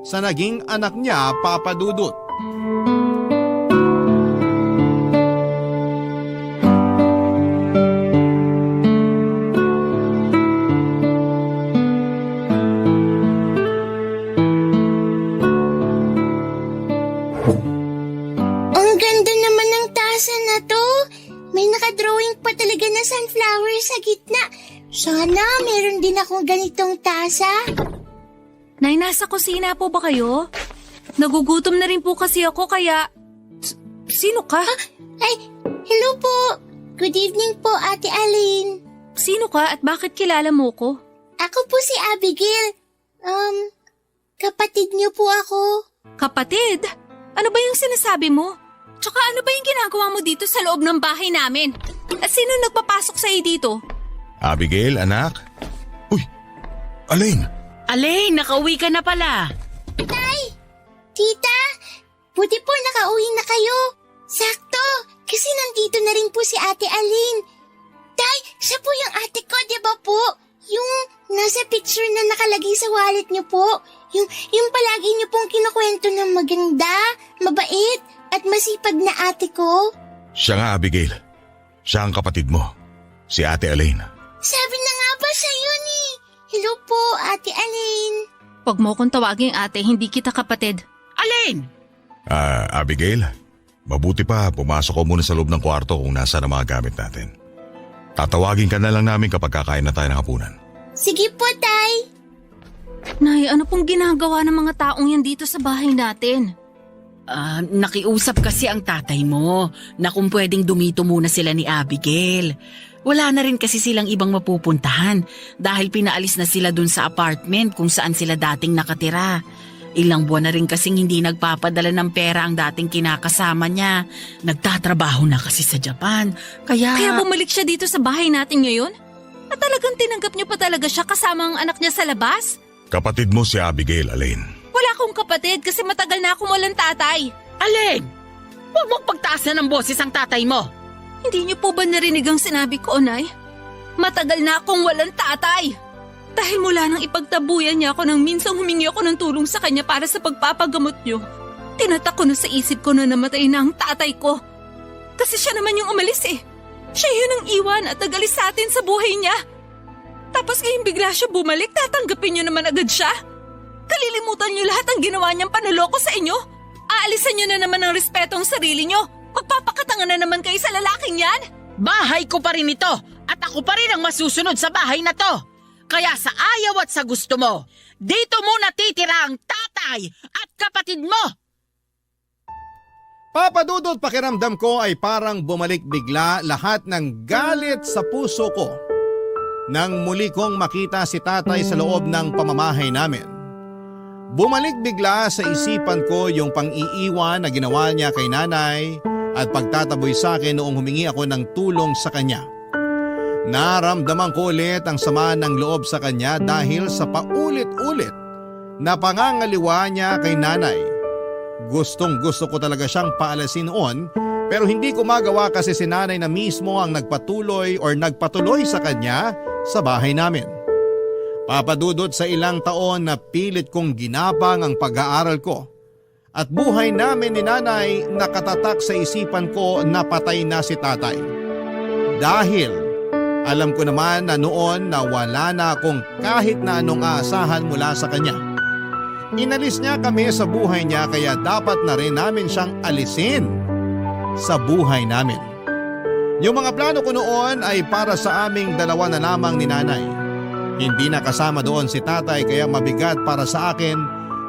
sa naging anak niya, Papa Dudut. Ang ganda naman ng tasa na to. May nakadrawing pa talaga na sunflower sa gitna. Sana meron din akong ganitong tasa. Nay, nasa kusina po ba kayo? Nagugutom na rin po kasi ako kaya... Sino ka? Ay, hello po. Good evening po, Ate Aline. Sino ka at bakit kilala mo ko? Ako po si Abigail. Kapatid niyo po ako. Kapatid? Ano ba yung sinasabi mo? Tsaka ano ba yung ginagawa mo dito sa loob ng bahay namin? At sino nagpapasok sa'yo dito? Abigail, anak? Uy, Alain! Alain, nakauwi ka na pala. Tay! Tita! Buti po nakauwi na kayo. Sakto! Kasi nandito na rin po si Ate Aline. Tay, siya po yung ate ko, di ba po? Yung nasa picture na nakalagay sa wallet niyo po. Yung palagi niyo pong kinukwento ng maganda, mabait, at masipag na ate ko. Siya nga, Abigail. Siya ang kapatid mo, si Ate Alain. Sabi na nga ba sa'yo ni? Hello po, Ate Aline. Huwag mo akong tawaging ate, hindi kita kapatid. Alain! Abigail, mabuti pa pumasok ko muna sa loob ng kwarto kung nasa ang mga gamit natin. Tatawagin ka na lang namin kapag kakain na tayo ng hapunan. Sige po, Tay. Nay, ano pong ginagawa ng mga taong yan dito sa bahay natin? Nakiusap kasi ang tatay mo na kung pwedeng dumito muna sila ni Abigail. Wala na rin kasi silang ibang mapupuntahan dahil pinaalis na sila dun sa apartment kung saan sila dating nakatira. Ilang buwan na rin kasing hindi nagpapadala ng pera ang dating kinakasama niya. Nagtatrabaho na kasi sa Japan. Kaya bumalik siya dito sa bahay natin ngayon? At talagang tinanggap niyo pa talaga siya kasama ang anak niya sa labas? Kapatid mo si Abigail, Alain. Wala akong kapatid kasi matagal na akong walang tatay. Alain! Huwag mong pagtaasan ng boses ang tatay mo. Hindi niyo po ba narinig ang sinabi ko, Nay? Matagal na akong walang tatay. Dahil mula nang ipagtabuyan niya ako nang minsang humingi ako ng tulong sa kanya para sa pagpapagamot niyo, tinatak ko na sa isip ko na namatay na ang tatay ko. Kasi siya naman yung umalis eh. Siya yun ang iwan at nagalis sa atin sa buhay niya. Tapos ngayong bigla siya bumalik, tatanggapin niyo naman agad siya. Kalilimutan niyo lahat ang ginawa niyang panuloko sa inyo. Aalisan niyo na naman ang respeto ang sarili niyo. Magpapakatanga na naman kayo sa lalaking yan. Bahay ko pa rin ito at ako pa rin ang masusunod sa bahay na to. Kaya sa ayaw at sa gusto mo, dito muna titira ang tatay at kapatid mo. Papa Dudut, pakiramdam ko ay parang bumalik bigla lahat ng galit sa puso ko nang muli kong makita si tatay sa loob ng pamamahay namin. Bumalik bigla sa isipan ko yung pang-iiwan na ginawa niya kay nanay at pagtataboy sa akin noong humingi ako ng tulong sa kanya. Naramdaman ko ulit ang sama ng loob sa kanya dahil sa paulit-ulit na pangangaliwa niya kay nanay. Gustong gusto ko talaga siyang paalasin noon pero hindi ko magawa kasi si nanay na mismo ang nagpatuloy sa kanya sa bahay namin. Papadudot sa ilang taon na pilit kong ginapang ang pag-aaral ko at buhay namin ni nanay nakatatak sa isipan ko na patay na si tatay. Dahil alam ko naman na noon na wala na akong kahit na anong aasahan mula sa kanya. Inalis niya kami sa buhay niya kaya dapat na rin namin siyang alisin sa buhay namin. Yung mga plano ko noon ay para sa aming dalawa na lamang ni nanay. Hindi na kasama doon si tatay kaya mabigat para sa akin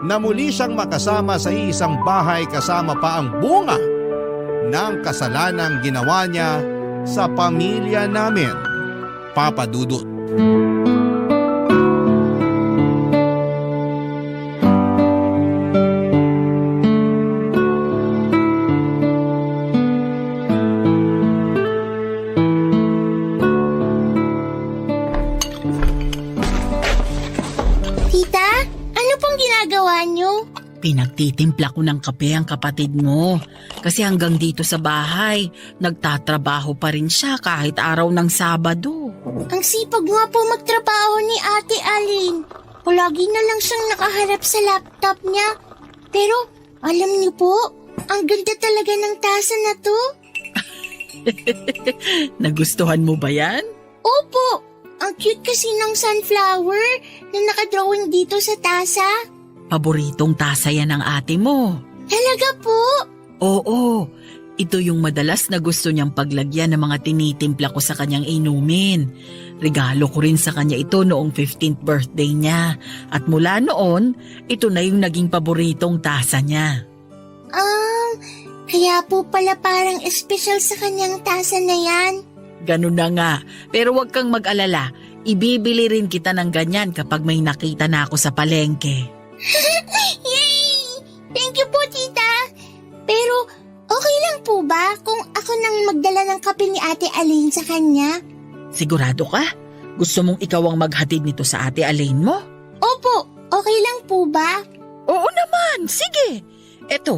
na muli siyang makasama sa isang bahay kasama pa ang bunga ng kasalanang ginawa niya sa pamilya namin. Papa Dudut. Tita, ano pong ginagawa niyo? Pinagtitimpla ko ng kape ang kapatid mo. Kasi hanggang dito sa bahay, nagtatrabaho pa rin siya kahit araw ng Sabado. Ang sipag nga po magtrabaho ni Ate Alin. Palagi na lang siyang nakaharap sa laptop niya. Pero, alam niyo po, ang ganda talaga ng tasa na to. Nagustuhan mo ba yan? Opo, ang cute kasi ng sunflower na nakadrawing dito sa tasa. Paboritong tasa yan ng ate mo. Talaga po? Oo, ito yung madalas na gusto niyang paglagyan ng mga tinitimpla ko sa kanyang inumin. Regalo ko rin sa kanya ito noong 15th birthday niya. At mula noon, ito na yung naging paboritong tasa niya. Kaya po pala parang espesyal sa kanyang tasa na yan. Ganun na nga, pero huwag kang mag-alala. Ibibili rin kita ng ganyan kapag may nakita na ako sa palengke. Yay! Thank you po, tita. Pero, okay lang po ba kung ako nang magdala ng kape ni Ate Aline sa kanya? Sigurado ka? Gusto mong ikaw ang maghatid nito sa Ate Aline mo? Opo, okay lang po ba? Oo naman, sige. Eto,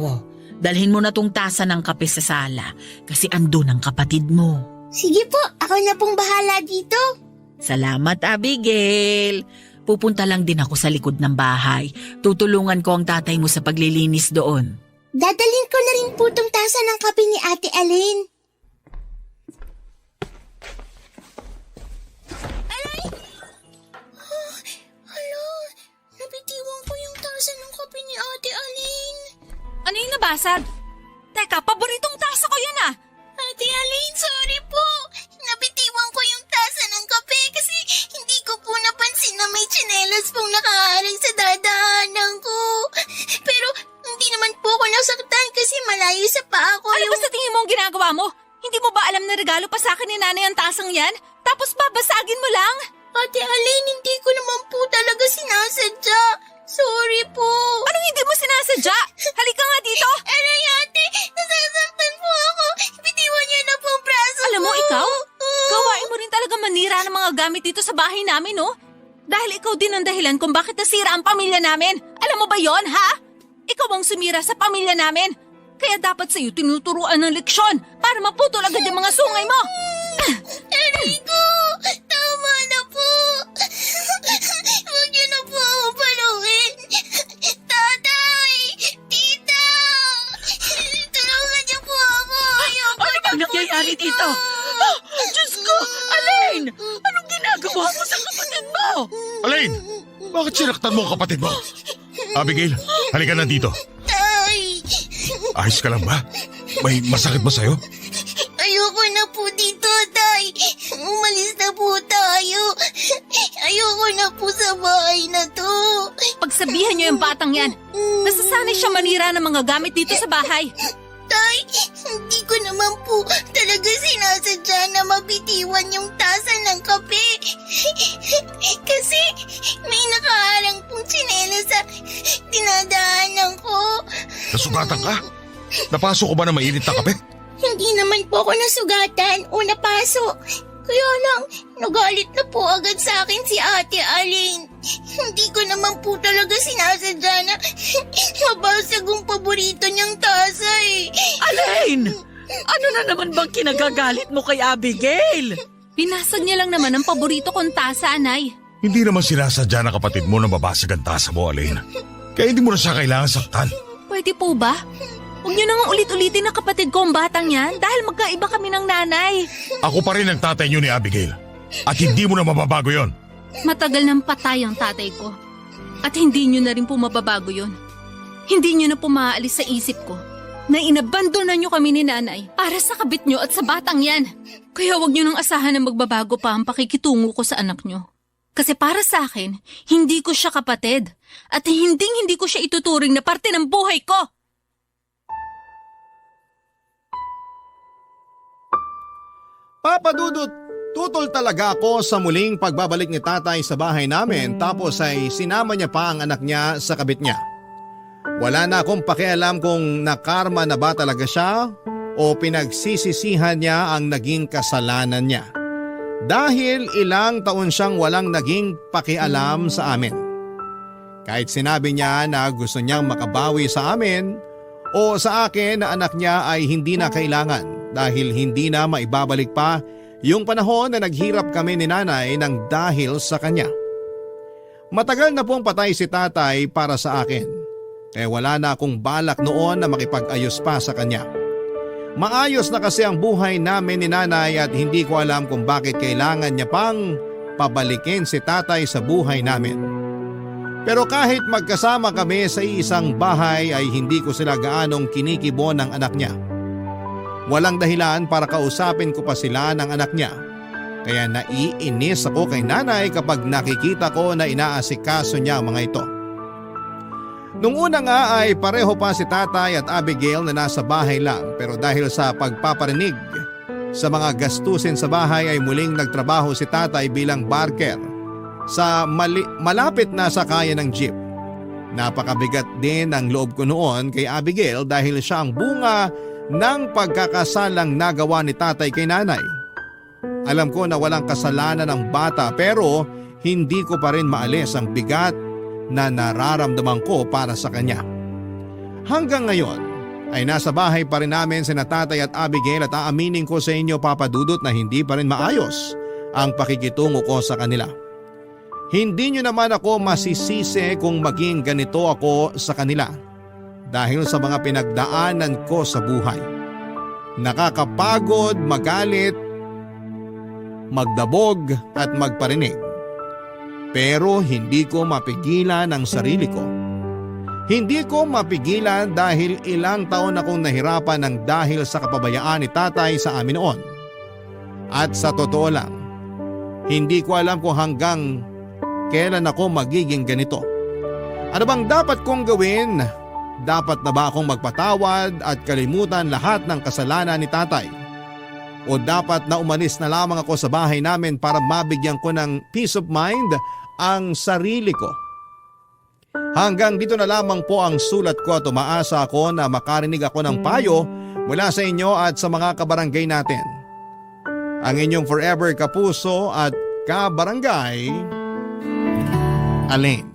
dalhin mo na tong tasa ng kape sa sala kasi andun ang kapatid mo. Sige po, ako na pong bahala dito. Salamat, Abigail. Pupunta lang din ako sa likod ng bahay. Tutulungan ko ang tatay mo sa paglilinis doon. Dadalhin ko na rin po tong tasa ng kape ni Ate Aline. Aray! Hala, nabitiwan ko yung tasa ng kape ni Ate Aline. Ano yung nabasag? Teka, paboritong tasa ko yan ah! Ate Aline, sorry po. Nabitiwan ko yung tasa ng kape kasi hindi ko po napansin na may tsinelas pong nakaharang sa dadaanan ko. Pero hindi naman po ako nasaktan kasi malayo sa paa ko Ano yung... ba sa tingin mo ang ginagawa mo? Hindi mo ba alam na regalo pa sa akin ni nanay ang tasang yan? Tapos babasagin mo lang? Ate Aline, hindi ko naman po talaga sinasadya. Sorry po. Anong hindi mo sinasadya? Halika nga dito! Aray ate, nasasaktan po ako. Bitiwan niyo na po ang braso Alam mo ko. ikaw, gawain mo rin talaga manira ng mga gamit dito sa bahay namin, no? Dahil ikaw din ang dahilan kung bakit nasira ang pamilya namin. Alam mo ba yon, ha? Ikaw ang sumira sa pamilya namin. Kaya dapat sa'yo tinuturuan ng leksyon para maputol agad yung mga sungay mo. Aray ko, tama na po. Huwag niyo na po ako paluin. Tatay, tita, tulungan niyo po ako. Ayoko Ano ba nangyayari dito? Oh, Diyos ko! Alain! Anong ginagawa mo sa kapatid mo? Alain, bakit sinaktan mo ang kapatid mo? Abigail, halika na dito. Tay, Ayos ka lang ba? May masakit ba sa'yo? ayoko na po dito, tay. Umalis na po tayo. Ayoko na po sa bahay na to. Pagsabihan niyo yung batang yan. Nasasanay siya manira ng mga gamit dito sa bahay. Tay, hindi ko naman po talaga sinasadya na mabitiwan yung tasa ng kape. Kasi may nakaharang pong tsinelas sa dinadaanan ko. Nasugatan ka? Napasok ko ba na mainit na kape? Hindi naman po ako nasugatan o napasok. Kaya lang, nagalit na po agad sa akin si Ate Aline. Hindi ko naman po talaga sinasadya na mabasag ang paborito niyang tasa eh. Alain! Ano na naman bang kinagagalit mo kay Abigail? Pinasag niya lang naman ang paborito kong tasa, anay. Hindi naman sinasadya na kapatid mo na babasag ang tasa mo, Alain. Kaya hindi mo na siya kailangan saktan. Pwede po ba? Huwag niyo nang ulit-ulitin na kapatid ko ang batang yan dahil magkaiba kami ng nanay. Ako pa rin ang tatay niyo ni Abigail. At hindi mo na mababago yon. Matagal nang patay ang tatay ko. At hindi nyo na rin po mababago yun. Hindi nyo na po maaalis sa isip ko na inabandonan nyo kami ni nanay para sa kabit nyo at sa batang yan. Kaya wag nyo nang asahan na magbabago pa ang pakikitungo ko sa anak nyo. Kasi para sa akin, hindi ko siya kapatid at hindi ko siya ituturing na parte ng buhay ko. Papa Dudut, tutol talaga ako sa muling pagbabalik ni tatay sa bahay namin tapos ay sinama niya pa ang anak niya sa kabit niya. Wala na akong pakialam kung nakarma na ba talaga siya o pinagsisisihan niya ang naging kasalanan niya. Dahil ilang taon siyang walang naging pakialam sa amin. Kahit sinabi niya na gusto niyang makabawi sa amin o sa akin na anak niya ay hindi na kailangan dahil hindi na maibabalik pa yung panahon na naghirap kami ni nanay ng dahil sa kanya. Matagal na pong patay si tatay para sa akin. Kaya wala na akong balak noon na makipag-ayos pa sa kanya. Maayos na kasi ang buhay namin ni nanay at hindi ko alam kung bakit kailangan niya pang pabalikin si tatay sa buhay namin. Pero kahit magkasama kami sa isang bahay ay hindi ko sila gaanong kinikibo ng anak niya. Walang dahilan para kausapin ko pa sila ng anak niya. Kaya naiinis ako kay nanay kapag nakikita ko na inaasikaso niya ang mga ito. Nung una nga ay pareho pa si tatay at Abigail na nasa bahay lang pero dahil sa pagpaparinig sa mga gastusin sa bahay ay muling nagtrabaho si tatay bilang barker sa malapit na sakayan ng jeep. Napakabigat din ang loob ko noon kay Abigail dahil siya ang bunga ng pagkakasalang nagawa ni tatay kay nanay. Alam ko na walang kasalanan ng bata pero hindi ko pa rin maalis ang bigat na nararamdaman ko para sa kanya. Hanggang ngayon ay nasa bahay pa rin namin sina tatay at Abigail at aaminin ko sa inyo Papa Dudut na hindi pa rin maayos ang pakikitungo ko sa kanila. Hindi nyo naman ako masisisi kung maging ganito ako sa kanila dahil sa mga pinagdaanan ko sa buhay. Nakakapagod, magalit, magdabog at magparinig. Pero hindi ko mapigilan ang sarili ko. Hindi ko mapigilan dahil ilang taon akong nahirapan ng dahil sa kapabayaan ni tatay sa amin noon. At sa totoo lang, hindi ko alam kung hanggang kailan ako magiging ganito. Ano bang dapat kong gawin? Dapat na ba akong magpatawad at kalimutan lahat ng kasalanan ni tatay? O dapat na umalis na lamang ako sa bahay namin para mabigyan ko ng peace of mind ang sarili ko? Hanggang dito na lamang po ang sulat ko at umaasa ako na makarinig ako ng payo mula sa inyo at sa mga kabarangay natin. Ang inyong forever kapuso at kabarangay, Alain.